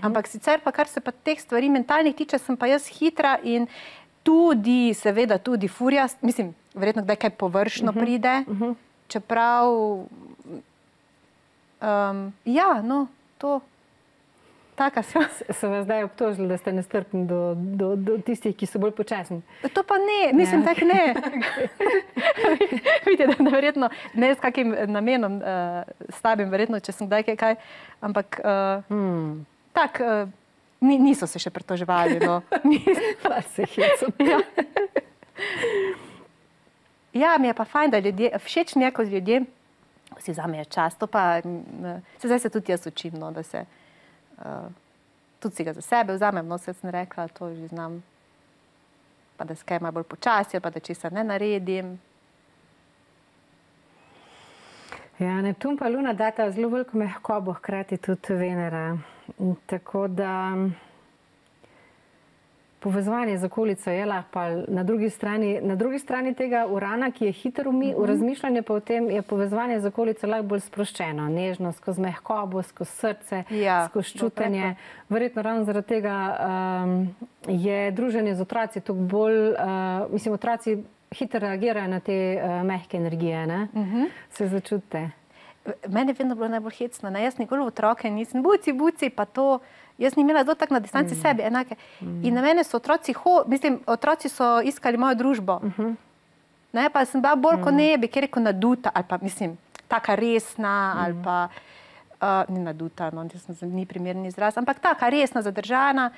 Ampak sicer pa, kar se pa teh stvari mentalnih tiče, sem pa jaz hitra in tudi, seveda tudi furjast, mislim, verjetno kdaj kaj površno pride, čeprav, ja, no, to. Taka sem. So vas zdaj obtožili, da ste nestrpni do tistih, ki so bolj počasni? To pa ne, mislim, tako ne. Vidite, da verjetno ne s kakim namenom stavim, verjetno, če sem kdaj kaj, ampak tako, niso se še pritoževali. No. Pa se hecam. Ja, mi je pa fajn, da ljudje, všeč mi je, ko ljudje si vzamejo čas, to pa, zdaj se tudi jaz učim, no, da se, tudi si ga za sebe vzamem, no, se sem rekla, to že znam, pa da se kaj malo bolj počasi, pa da česa ne naredim. Ja, Neptun pa Luna data zelo veliko mehkobo, hkrati tudi Venera, tako da povezovanje z okolico je lahko, na drugi strani tega Urana, ki je hiter v razmišljanje, pa v tem je povezovanje z okolico lahko bolj sproščeno, nežno, skozi mehkobo, skozi srce, skozi čutenje. Verjetno ravno zaradi tega je druženje z otroci toliko bolj, mislim, otroci hitro reagirajo na te mehke energije, ne? Se začutite. Meni je vedno bilo najbolj hecno, ne? Jaz nikoli otroke nisem, buci, pa to. Jaz nisem imela zelo tako na distanci sebi enake. In na mene so otroci so iskali mojo družbo. Ne, pa sem bila bolj kot ne bi, kjer rekel naduta, ali pa mislim, taka resna, ali pa, ni naduta, no, ni primerni izraz, ampak taka resna, zadržana,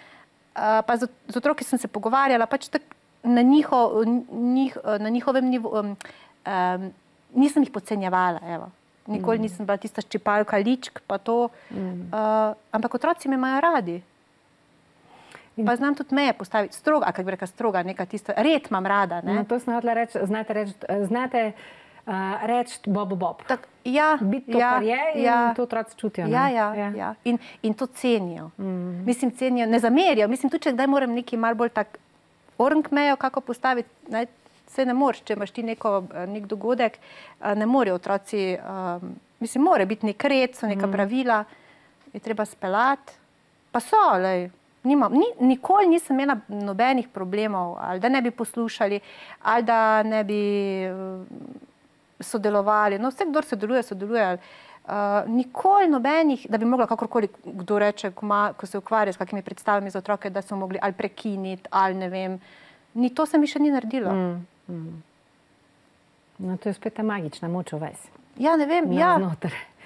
pa z otroki sem se pogovarjala, pač tako na njihovem nivoju, nisem jih podcenjevala, evo. Nikoli nisem bila tista ščipalka ličk, pa to, ampak otroci me imajo radi. Pa znam tudi meje postaviti stroga, kako bi rekla stroga, neka tista, red imam rada. Ne? No, to znate reči bob. Ja, biti to, kar je, in to otroci čutijo. Ja. In to cenijo. Mislim, cenijo, ne zamerijo. Mislim, tudi, če kdaj moram neki malo bolj tak ornk mejo, kako postaviti, se ne moreš, če imaš ti nek dogodek, ne morejo otroci, mislim, mora biti nek red, so neka pravila, je treba speljati, pa so, lej, nikoli nisem imela nobenih problemov, ali da ne bi poslušali, ali da ne bi sodelovali, no vse, kdor sodeluje, nikoli nobenih, da bi mogla kakorkoli, kdo reče, ko se ukvarja s kakimi predstavami za otroke, da so mogli ali prekiniti, ali ne vem, to se mi še ni naredilo. No, to je spet ta magična moč v vas. Ja, ne vem,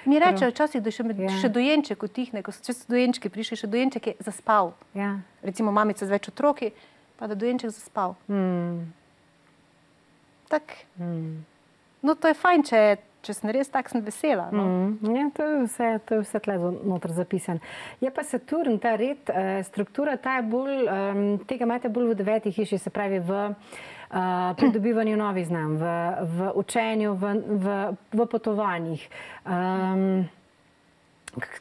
mi rečejo včasih, da še dojenček utihne, če so dojenčki prišli, še dojenček je zaspal. Recimo mamica z več otroki, pa da dojenček zaspal. Tak. No, to je fajn, če sem res tak, sem vesela. Ja, to je vse tle noter zapisan. Je pa Saturn, ta red, struktura, ta je bolj, tega imate bolj v 9. hiši, se pravi v pridobivanju novih znanj, v učenju, v potovanjih.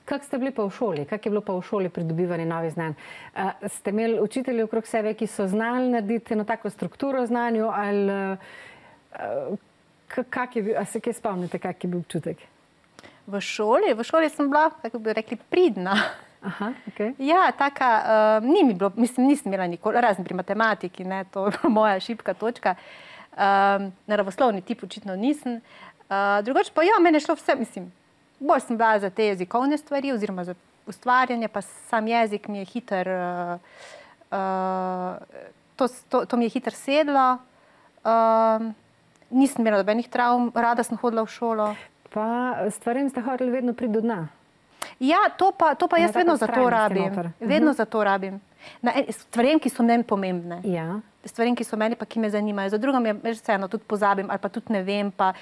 Kako ste bili pa v šoli? Kako je bilo pa v šoli pridobivanje novih znanj? Ste imeli učitelji okrog sebe, ki so znali narediti eno tako strukturo znanju, ali a se kaj spomnite, kak je bil občutek? V šoli sem bila, kako bi rekli, pridna. Aha, ok. Ja, taka, ni mi bilo, mislim, nisem imela nikoli, razen pri matematiki, ne, to je moja šibka točka. Naravoslovni tip očitno nisem. Drugače pa ja, mene šlo vse, mislim, bolj sem bila za te jezikovne stvari, oziroma za ustvarjanje, pa sam jezik mi je hiter, to mi je hiter sedlo. Nisem imela dobenih travm, rada sem hodila v šolo. Pa stvarem ste hodili vedno priti do dna? Ja, to pa jaz vedno za to rabim. Vedno za to rabim. Stvarem, ki so meni pomembne. Stvarem, ki so meni pa, ki me zanimajo. Za drugo mi je vseeno, tudi pozabim, ali pa tudi ne vem, pa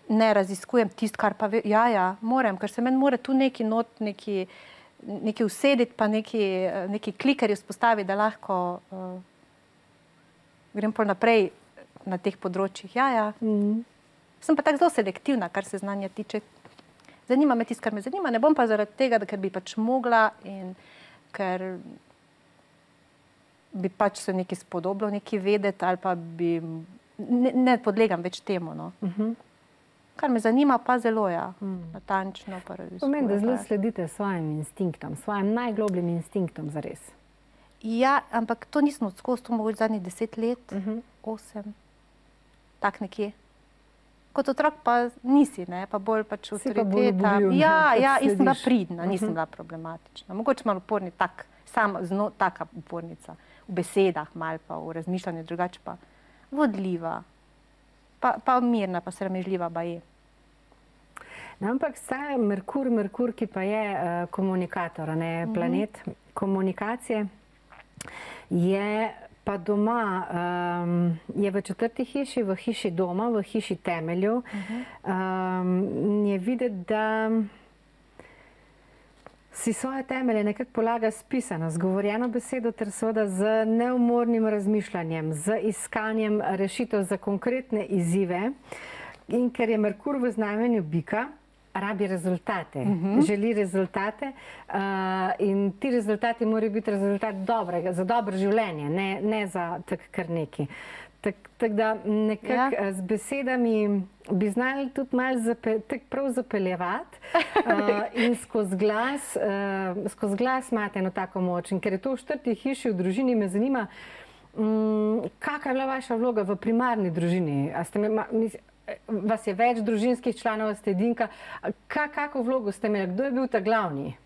ne raziskujem tisto, kar pa vem. Ja, moram, ker se meni mora tu neki not, neki usediti, pa neki klikerji vzpostaviti, da lahko grem pol naprej na teh področjih. Ja. Sem pa tako zelo selektivna, kar se znanja tiče. Zanima me tisto, kar me zanima, ne bom pa zaradi tega, ker bi pač mogla in ker bi pač se nekaj spodobilo, nekaj vedeti ali pa bi, ne podlegam več temu, no. Kar me zanima pa zelo, natančno. Pomeni, da zelo sledite svojim instinktom, svojim najglobljim instinktom zares. Ja, ampak to nisem odskozi, to mogoče zadnjih 10 let, 8, tak nekje. kot otrok pa nisi, ne, pa bolj pač avtoriteta. In sem bila pridna, nisem bila problematična. Mogoče malo uporni, taka upornica, v besedah malo, pa v razmišljanju drugače pa vodljiva, pa mirna, pa sramežljiva baje. No, ampak sta Merkur, ki pa je komunikator, ne, planet komunikacije, je pa doma, je v 4. hiši, v hiši doma, v hiši temeljev, je videti, da si svoje temelje nekako polaga s pisano, z govorjeno besedo, ter seveda z neumornim razmišljanjem, z iskanjem rešitev za konkretne izzive. In ker je Merkur v znamenju bika, rabi rezultate, želi rezultate in ti rezultati morajo biti rezultat dobrega, za dobro življenje, ne za tak kar neki. Tako da nekako z besedami bi znali tudi malo prav zapeljevati in skozi glas imate eno tako moč. In ker je to v 4. hiši v družini, me zanima, kakva je bila vaša vloga v primarni družini? Vas je več družinskih članov, ste edinka. Kako vlogo ste imeli? Kdo je bil ta glavni?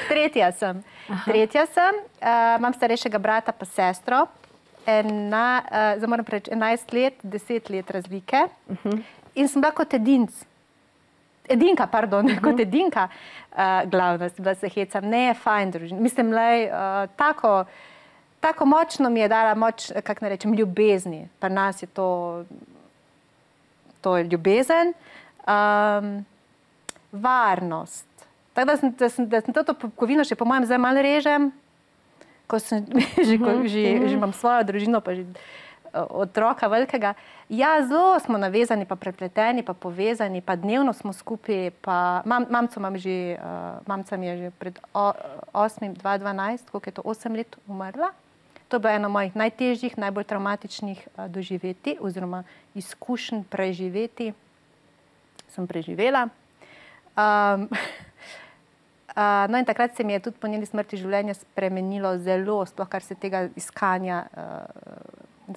Tretja sem. Imam starejšega brata pa sestro. Zdaj moram reči 11 let, 10 let razlike. In sem bila kot edinka glavna, bila se hecam. Ne, fajn družina. Mislim, tako močno mi je dala moč, kako ne rečem, ljubezni. Pri nas je to ljubezen. Varnost. Tako da sem to popkovino še po mojem zdaj malo režem, ko že imam svojo družino, pa že otroka velikega. Ja, zelo smo navezani, pa prepleteni, pa povezani, pa dnevno smo skupaj, pa mamca mi je že pred 2012, koliko je to, 8 let umrla. To je bila ena mojih najtežjih, najbolj traumatičnih doživetij oziroma izkušenj preživeti. Sem preživela. No in takrat se mi je tudi po njeni smrti življenje spremenilo zelo, sploh kar se tega iskanja,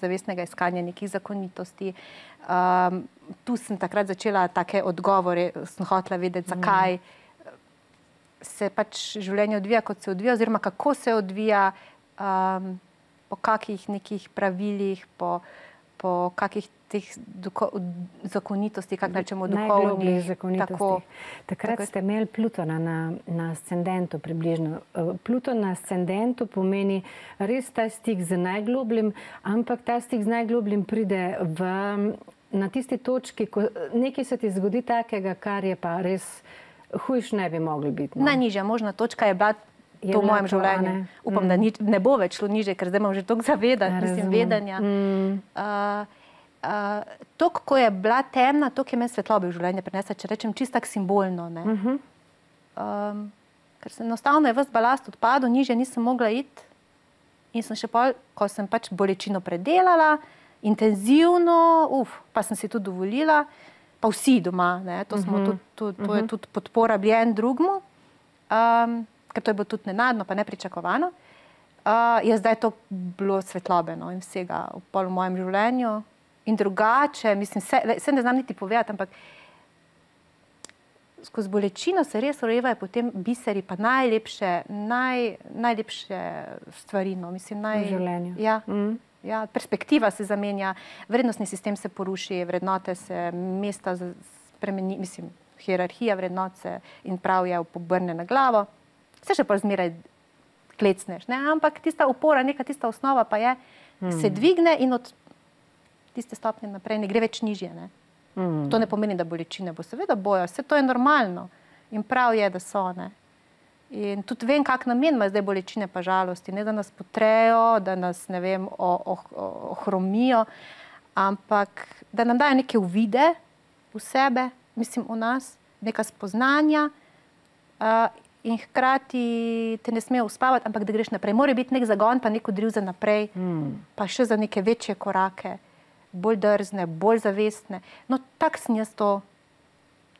zavestnega iskanja nekih zakonitosti. Tu sem takrat začela take odgovore, sem hotela vedeti, zakaj se pač življenje odvija, kot se odvija, oziroma kako se odvija, po kakih nekih pravilih, po kakih teh zakonitosti, kako rečemo, duhovnih zakonitosti. Takrat ste imeli Plutona na ascendentu približno. Pluton na ascendentu pomeni res ta stik z najglobljim, ampak ta stik z najglobljim pride na tisti točki, ko nekaj se ti zgodi takega, kar je pa res hujš ne bi mogli biti. Najnižja možna točka je bila to v mojem življenju. Upam, da ne bo več šlo niže, ker zdaj imam že toliko vedenja. Toliko, ko je bila temna, toliko je meni svetlobe v življenje prinesla, če rečem čisto tako simbolno. Ker se enostavno je ves balast odpadel, nižje nisem mogla iti. In sem še pol, ko sem pač bolečino predelala, intenzivno, pa sem si tudi dovolila, pa vsi doma, to je tudi podpora bili en drugmu. Ker to je bilo tudi nenadno, pa nepričakovano, je zdaj to bilo svetlobeno in vsega v mojem življenju. In drugače, mislim, se ne znam niti povedati, ampak skozi bolečino se res rojevajo potem biseri, pa najlepše stvari, mislim, v življenju. Ja, perspektiva se zamenja, vrednostni sistem se poruši, vrednote se, mesta spremeni, mislim, hierarhija vrednot se in prav je obrne na glavo. Se še pa zmeraj klecneš, ampak tista opora, neka tista osnova pa je, se dvigne in od tiste stopnje naprej ne gre več nižje. To ne pomeni, da bolečine bo, seveda bojo, vse to je normalno in prav je, da so. In tudi vem, kak namen ima zdaj bolečine pa žalosti, ne da nas potrejo, da nas, ne vem, ohromijo, ampak da nam dajo neke uvide v sebe, mislim v nas, neka spoznanja, in hkrati te ne smejo uspavati, ampak da greš naprej. Mora biti nek zagon, pa nek odriv za naprej, pa še za neke večje korake, bolj drzne, bolj zavestne. No, tak sem jaz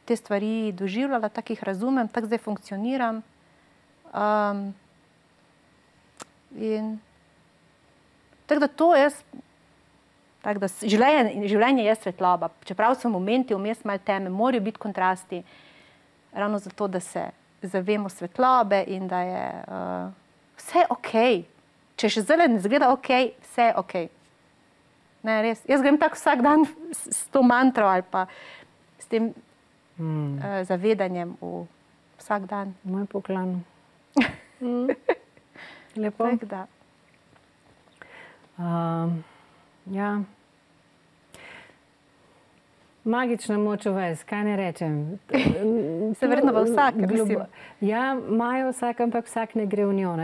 te stvari doživljala, tak jih razumem, tak zdaj funkcioniram. Tako da to jaz Tako da življenje je svetloba. Čeprav so momenti vmes malo teme, morajo biti kontrasti. Ravno zato, da se zavemo svetlobe in da je vse ok. Če še zdaj ne zgleda ok, vse je ok. Ne, res. Jaz grem tako vsak dan s to mantro ali pa s tem zavedanjem v vsak dan. Moj poklon. Lepo. Tako da. Ja. Magična moč v vas, kaj ne rečem. Se verjetno v vsak, mislim. Ja, imajo vsak, ampak vsak ne gre v njo.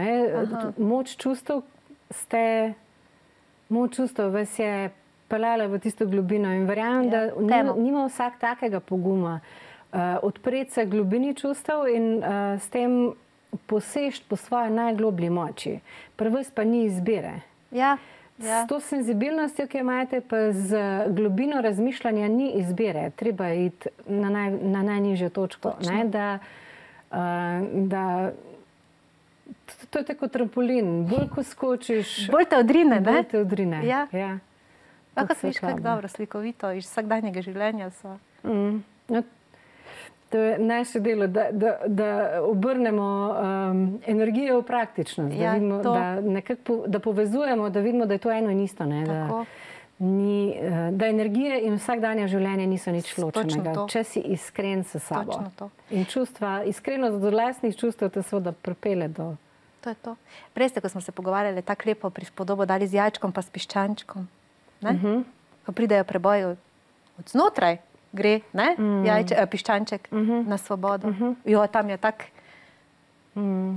Moč čustev vas je peljala v tisto globino in verjamem, da nima vsak takega poguma. Odpreti se globini čustev in s tem posežiti po svoji najgloblji moči. Pri vas pa ni izbire. Ja. S to senzibilnostjo, ki jo imate, pa z globino razmišljanja ni izbire. Treba iti na najnižjo točko. To je tako trampolin. Bolj ko skočiš... Bolj te odrine, ne? Bolj te odrine, ja. Kako si viš, kako dobro, slikovito iz vsakdanjega življenja so. To je naše delo, da obrnemo energijo v praktičnost, da povezujemo, da vidimo, da je to eno in isto. Da energije in vsakdanja življenja niso nič ločenega, če si iskren s sabo. In čustva, iskrenost do lastnih čustev te seveda pripelje do... To je to. Prej ste, ko smo se pogovarjali, tako lepo prispodobo dali z jajčkom pa s piščančkom. Ko pridejo preboji od znotraj, gre, piščanček na svobodo. Jo, tam je tak...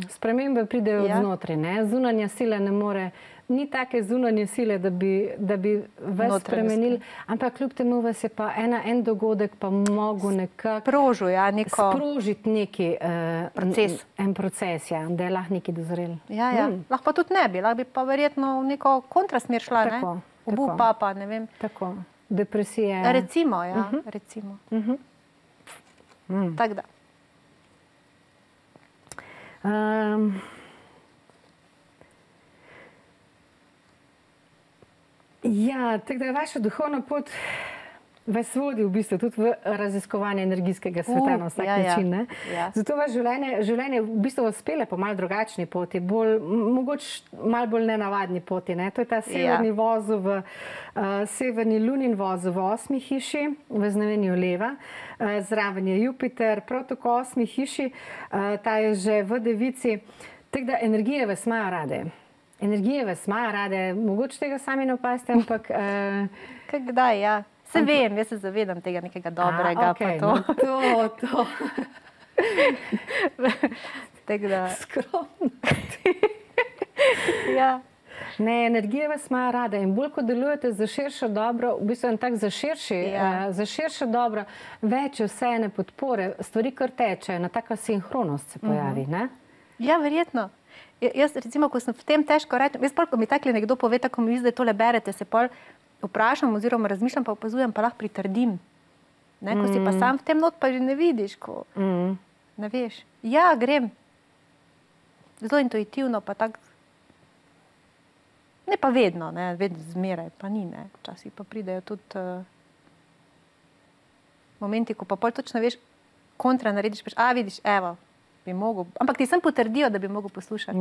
Spremembe pridejo od znotraj, ne? Zunanja sila ne more, ni take zunanje sile, da bi vas spremenili, ampak kljub temu vas je pa en dogodek pa mogel nekako sprožiti neki en proces, da je lahko neki dozrel. Ja, lahko pa tudi ne bi, lahko bi pa verjetno v neko kontrasmer šla, ne? Obupa pa, ne vem. Tako. Depresije. Recimo, ja. Recimo. Tako da. Ja, tako da je vaša duhovna pot vas vodi v bistvu tudi v raziskovanje energijskega sveta na vsak način. Zato vaš življenje v bistvu vas spelje po malo drugačni poti, mogoče malo bolj nenavadni poti. To je ta severni vozel v severni lunin vozel v 8. hiši, v znamenju leva. Zraven je Jupiter, prav tako v 8. hiši, ta je že v Devici. Tako da energije vas imajo rade. Energije vas imajo rade, mogoče tega sami ne opazite, ampak... Kdaj, ja. Se vem, jaz se zavedam tega nekega dobrega, pa to. To. Tako da... Skromnosti. Ja. Ne, energije vas imajo rade in bolj, ko delujete za širše dobro, v bistvu tako za širše dobro, več vseeno podpore, stvari kar teče, ena taka sinhronost se pojavi, ne? Ja, verjetno. Jaz, recimo, ko sem v tem težko rečem, jaz ko mi takle nekdo pove, tako mi zdaj tole berete, se pol vprašam oziroma razmišljam, pa opazujem, pa lahko pritrdim. Ko si pa sam v tem not, pa že ne vidiš, ko ne veš. Ja, grem. Zelo intuitivno, pa tako. Ne pa vedno, vedno zmeraj, pa ni, ne. Včasih pa pridejo tudi momenti, ko pa pol točno veš, kontra narediš, vidiš, evo, bi mogel, ampak ti sem potrdijo, da bi mogel poslušati.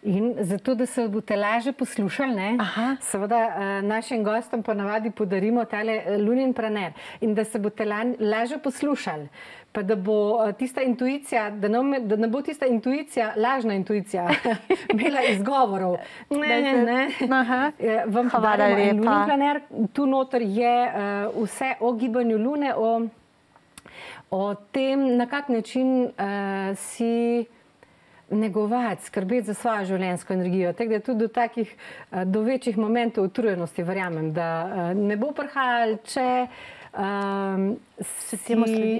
In zato, da se boste lažje poslušali, seveda našim gostom ponavadi podarimo tale lunin praner in da se boste lažje poslušali, pa da bo tista intuicija, da ne bo tista intuicija, lažna intuicija, imela izgovorov. Ne. Vam podarimo en lunin praner, tu noter je vse o gibanju lune, o tem, na kak način si negovati, skrbeti za svojo življenjsko energijo. Tako da tudi do večjih momentov utrujenosti verjamem, da ne bo prihajalo, če si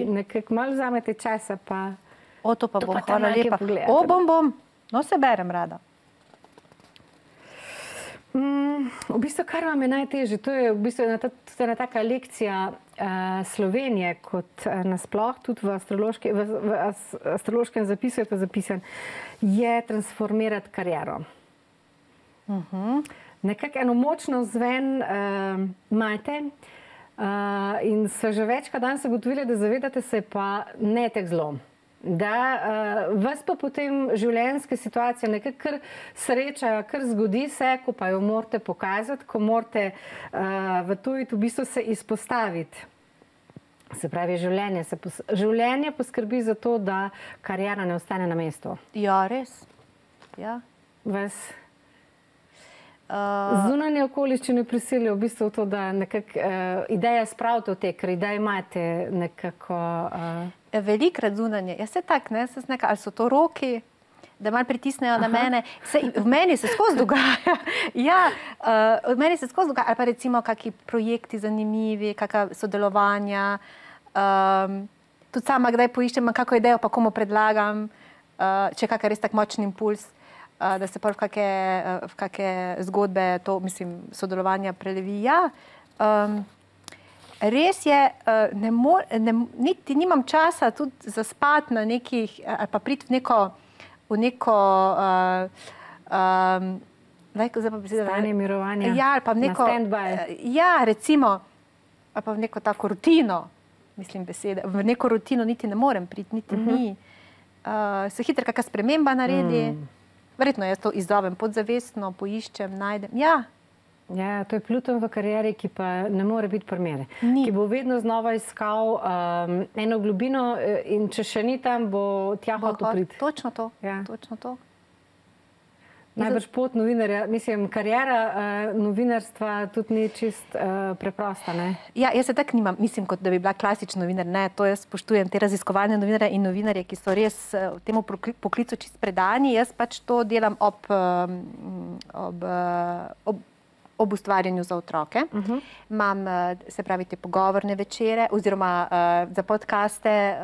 nekako malo vzamete časa, pa to pa bom, hvala lepa. Bom. No, se berem rada. V bistvu, kar vam je najtežje, to je v bistvu ena taka lekcija Slovenije, kot nasploh, tudi v astrološkem zapisu je to zapisan, je transformirati kariero. nekako eno močno zven imate in so že večkrat danes ugotovili, da zavedate se pa ne tek zelo. Da vas pa potem življenjske situacije nekako kar srečajo, kar zgodi se, ko pa jo morate pokazati, ko morate v bistvu se izpostaviti. Se pravi, življenje poskrbi za to, da kariera ne ostane na mestu. Ja, res. Ja. Vas zunanje okoliščine prisilijo v bistvu to, da nekako ideje spravite v te, ker ideje imate nekako... Velikrat zunanje. Ja, se tak, ne? Ali so to roki, da malo pritisnejo na mene. V meni se skozi dogaja. Ja, v meni se skozi dogaja. Ali pa recimo kakšni projekti zanimivi, kakšna sodelovanja. Tudi sama kdaj poiščem kakšno idejo, pa komu predlagam, če je kakšen res tak močni impuls, da se pa v kakšne zgodbe to, mislim, sodelovanja prelevi. Ja, res je, niti nimam časa tudi zaspati na nekih, ali pa priti v neko stanje mirovanja, ja, ali pa v neko, na stand-by. Ja, recimo, ali pa v neko tako rutino, mislim besede, v neko rutino niti ne morem priti, niti ni. Se hitro kakšna sprememba naredi, verjetno jaz to izzovem podzavestno, poiščem, najdem, ja. Ja, to je Pluton v karieri, ki pa ne more biti primer. Ki bo vedno znova iskal eno globino in če še ni tam, bo tja hotel priti. Točno to, točno to. Najbrž pot novinarja, mislim, karijera novinarstva tudi ni čist preprosta, ne? Ja, jaz se tak nimam, mislim, kot da bi bila klasična novinar, ne, to jaz spoštujem te raziskovalne novinarje in novinarje, ki so res temu poklicu čist predani, jaz pač to delam ob ustvarjanju za otroke. Imam, se pravi, te pogovorne večere, oziroma za podcaste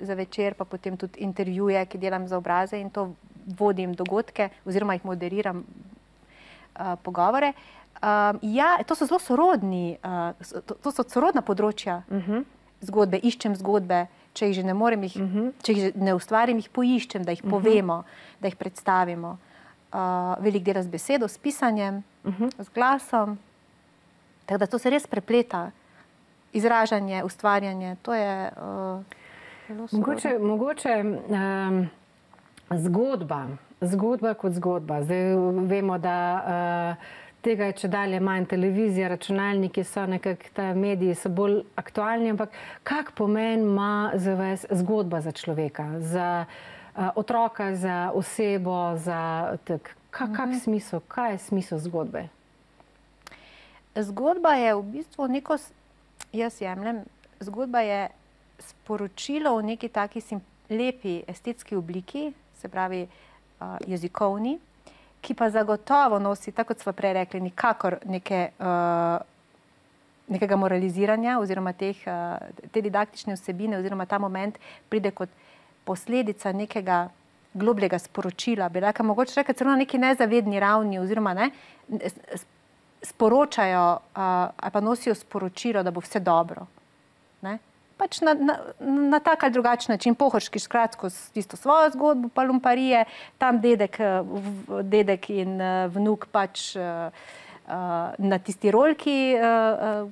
za večer, pa potem tudi intervjuje, ki delam za obraze in to vodim dogodke, oziroma jih moderiram pogovore. Ja, to so zelo sorodni, to so sorodna področja zgodbe, iščem zgodbe, če jih že ne morem, če jih ne ustvarim, jih poiščem, da jih povemo, da jih predstavimo. Veliko dela z besedo, s pisanjem, z glasom. Tako da to se res prepleta. Izražanje, ustvarjanje, to je zelo sorodno. Mogoče zgodba kot zgodba. Zdaj vemo, da tega je čedalje manj, televizija, računalniki so nekako, mediji so bolj aktualni, ampak kak pomen ima za vas zgodba za človeka, za otroka, za osebo, za kak smisel, kaj je smisel zgodbe? Zgodba je v bistvu neko, jaz jemljem, zgodba je sporočilo v neki taki lepi estetski obliki, se pravi jezikovni, ki pa zagotovo nosi, tako kot smo prej rekli, nikakor nekega moraliziranja oziroma te didaktične vsebine oziroma ta moment pride kot posledica nekega globljega sporočila. Bi rekla, mogoče rekla celo na neki nezavedni ravni oziroma ne, sporočajo ali pa nosijo sporočilo, da bo vse dobro. Ne? Pač na tak ali drugačen način, Pohorški skratko s tisto svojo zgodbo, pa lumparije, tam dedek in vnuk pač na tisti rolki,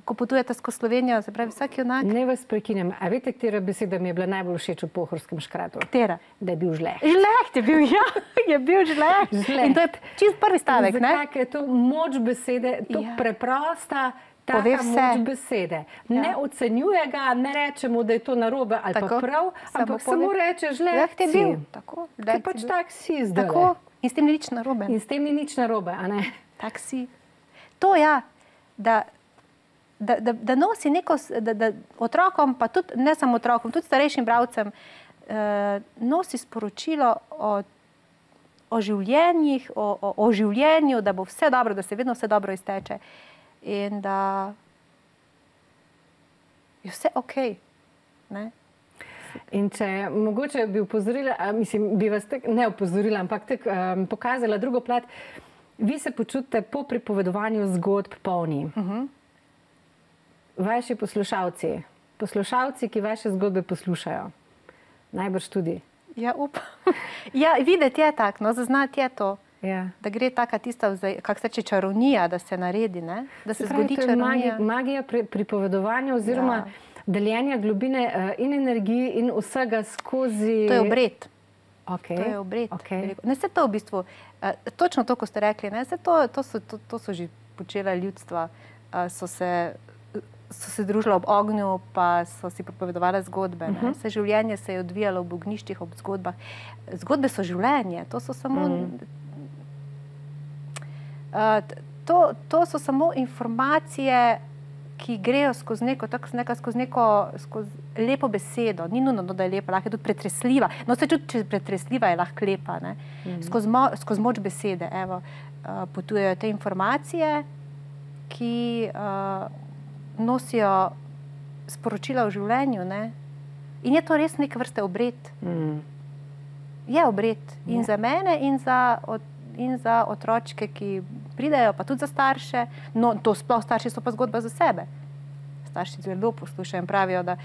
ko potujete skozi Slovenijo, se pravi vsak junak. Ne vas prekinjam, a veste, katera beseda mi je bila najbolj všeč v Pohorskem škratu? Katera? Da je bil žleht. Žleht je bil, ja, je bil žleht. In to je čist prvi stavek, ne? Zakaj je to moč besede, to preprosta, taka moč besede. Ne ocenjuje ga, ne rečemo, da je to narobe ali pa prav, ampak samo reče žleht je bil. Tako, ker pač tak si zdaj. Tako, in s tem ni nič narobe. In s tem ni nič narobe, a ne? Tak si. To ja, da nosi neko, da otrokom, pa tudi ne samo otrokom, tudi starejšim bralcem, nosi sporočilo o življenjih, o življenju, da bo vse dobro, da se vedno vse dobro izteče in da je vse okej. In če mogoče bi upozorila, mislim, bi vas ne upozorila, ampak pokazala drugo plat, vi se počutite po pripovedovanju zgodb polni. Vaši poslušalci, ki vaše zgodbe poslušajo, najbrž tudi. Ja, upam. Ja, videti je tak, no, zaznati je to. Da gre taka tista, kako se reče, čarovnija, da se naredi, ne? Da se zgodi čarovnija. Magija pripovedovanja oziroma deljenja globine in energiji in vsega skozi... To je obred. Okay. To je obred. Okay. Ne, se to v bistvu, točno to, ko ste rekli, ne, se to so že počela ljudstva, so se družila ob ognju, pa so si pripovedovali zgodbe. Vse življenje se je odvijalo v ognjiščih, ob zgodbah. Zgodbe so življenje, to so samo... To so samo informacije, ki grejo skozi neko lepo besedo. Ni nujno, da je lepa, lahko je tudi pretresljiva. No, se čuti, če je pretresljiva, je lahko lepa. Skozi moč besede potujejo te informacije, ki nosijo sporočila v življenju. In je to res neke vrste obred. Je obred. In za mene, in za otročke, ki pridejo, pa tudi za starše. No, to sploh starši so pa zgodba za sebe. Starši zelo poslušajo in pravijo, da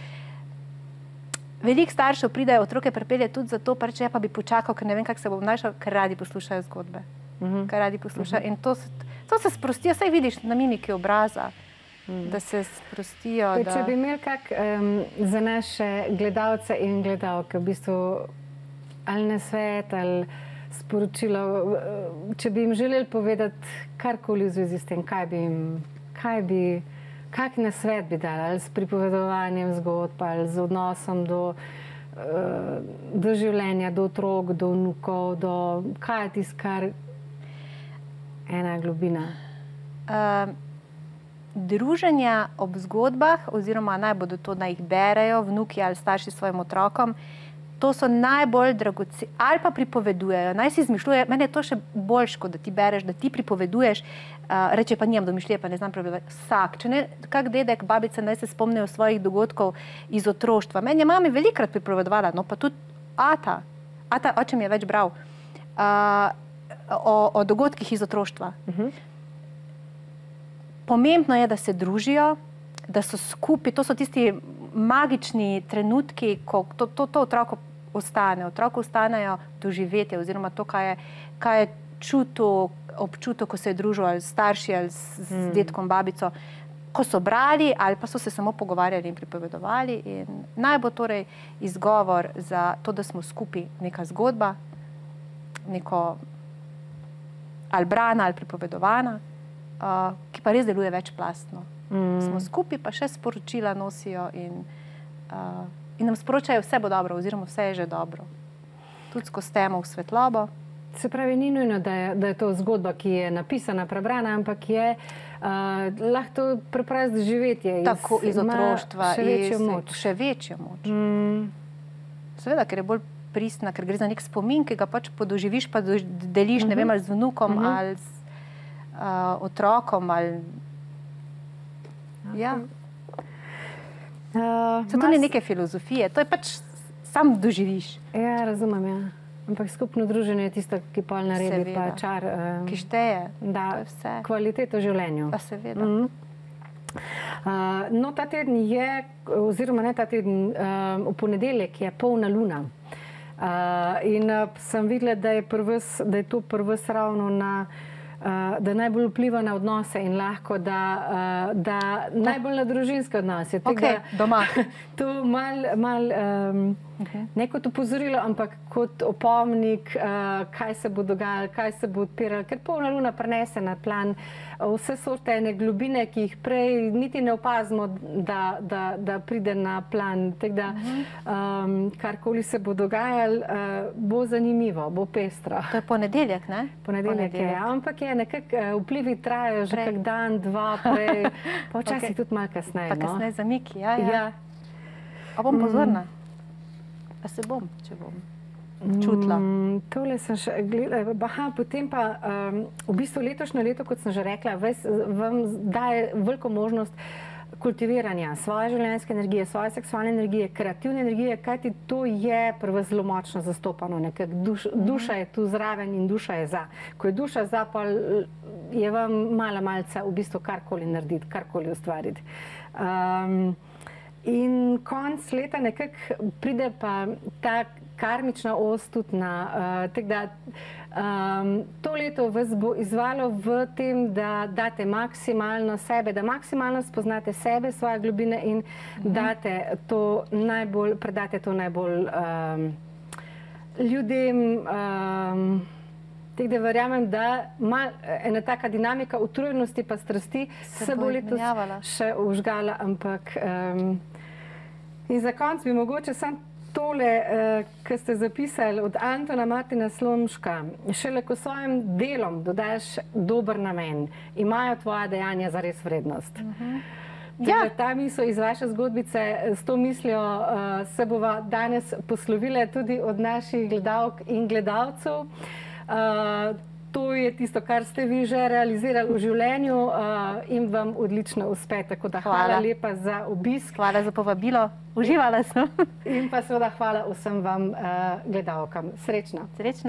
veliko staršev pridejo, otroke pripelje tudi zato, pa bi počakal, ker ne vem, kako se bo obnašal, ker radi poslušajo zgodbe. Ker radi poslušajo. In to se sprostijo, saj vidiš na mimiki obraza, da se sprostijo. Če bi imeli kak za naše gledalce in gledalke, v bistvu ali nasvet, ali sporočilo, če bi jim želeli povedati karkoli v zvezi s tem, kak nasvet bi dali, ali s pripovedovanjem zgodb, ali z odnosom do življenja, do otrok, do vnukov, kaj je tisto, kar ena globina? Druženja ob zgodbah, oziroma naj bodo to, naj jih berejo vnuki ali starši svojim otrokom, to so najbolj dragoceni, ali pa pripovedujejo, naj si izmišljujejo. Meni je to še boljše, kot da ti bereš, da ti pripoveduješ, reče pa nimam domišljije, pa ne znam pripovedovati. Vsak, če ne, kak dedek, babica naj se spomnijo svojih dogodkov iz otroštva. Meni je mami velikrat pripovedovala, no pa tudi ata, oče mi je več bral, o dogodkih iz otroštva. Pomembno je, da se družijo, da so skupaj, to so tisti magični trenutki, ko to otroku ostane. Otroku ostanejo doživetje, oziroma to, kaj je občutil, ko se je družil ali s starši, ali z dedkom, babico, ko so brali, ali pa so se samo pogovarjali in pripovedovali. In naj bo torej izgovor za to, da smo skupaj neka zgodba, neko ali brana, ali pripovedovana, ki pa res deluje večplastno. Smo skupaj, pa še sporočila nosijo in nam sporočajo, vse bo dobro, oziroma vse je že dobro. Tudi skozi temo v svetlobo. Se pravi, ni nujno, da je to zgodba, ki je napisana, prebrana, ampak je lahko to preprosto živetje. Tako, iz otroštva. Še večjo moč. Še večjo moč. Seveda, ker je bolj pristna, ker gre za nek spomin, ki ga pač podoživiš, pa deliš, ne vem, ali z vnukom, ali z otrokom, ali... Ja. To ni neke filozofije, to je pač sam doživiš. Ja, razumem, ja. Ampak skupno druženje je tisto, ki pol naredi pa čar. Ki šteje, to je vse. Kvaliteto v življenju. Pa seveda. No, ta teden je, oziroma ne ta teden, v ponedeljek je polna luna. In sem videla, da je to prves ravno da najbolj vpliva na odnose in lahko, da najbolj na družinske odnose. Ok, doma. To ne kot opozorilo, ampak kot opomnik, kaj se bo dogajalo, kaj se bo odpiralo, ker polna luna prinese na plan vse sorte ene globine, ki jih prej niti ne opazimo, da pride na plan. Tako da, karkoli se bo dogajalo, bo zanimivo, bo pestro. To je ponedeljek, ne? Ponedeljek je, ampak je nekako vplivi trajajo že kak dan, dva prej, pa včasih tudi malo kasneje. Pa kasneje zamiki, ja. A bom pozorna? A se bom, če bom čutila? Tole sem še gledala. Potem pa v bistvu letošnje leto, kot sem že rekla, vam daje veliko možnost kultiviranja svoje življenjske energije, svoje seksualne energije, kreativne energije, kajti to je prvo zelo močno zastopano. Duša je tu zraven in duša je za. Ko je duša za, pa je vam malce v bistvu karkoli narediti, karkoli ustvariti. In konc leta nekako pride pa karmična os tudi to leto vas bo izvalo v tem, da date maksimalno sebe, da maksimalno spoznate sebe, svoje globine in predate to najbolj ljudem, tako da verjamem, da ima ena taka dinamika utrujenosti pa strasti se bo letos še užgala, ampak in za konec bi mogoče samo tole, kar ste zapisali od Antona Martina Slomška, šele ko svojim delom dodaš dober namen, imajo tvoja dejanja zares vrednost. Ta misel iz vaše zgodbice, s to mislijo se bova danes poslovile tudi od naših gledalk in gledalcev. To je tisto, kar ste vi že realizirali v življenju in vam odlično uspe. Tako da hvala lepa za obisk. Hvala za povabilo. Uživala sem. In pa seveda hvala vsem vam gledalkam. Srečno. Srečno.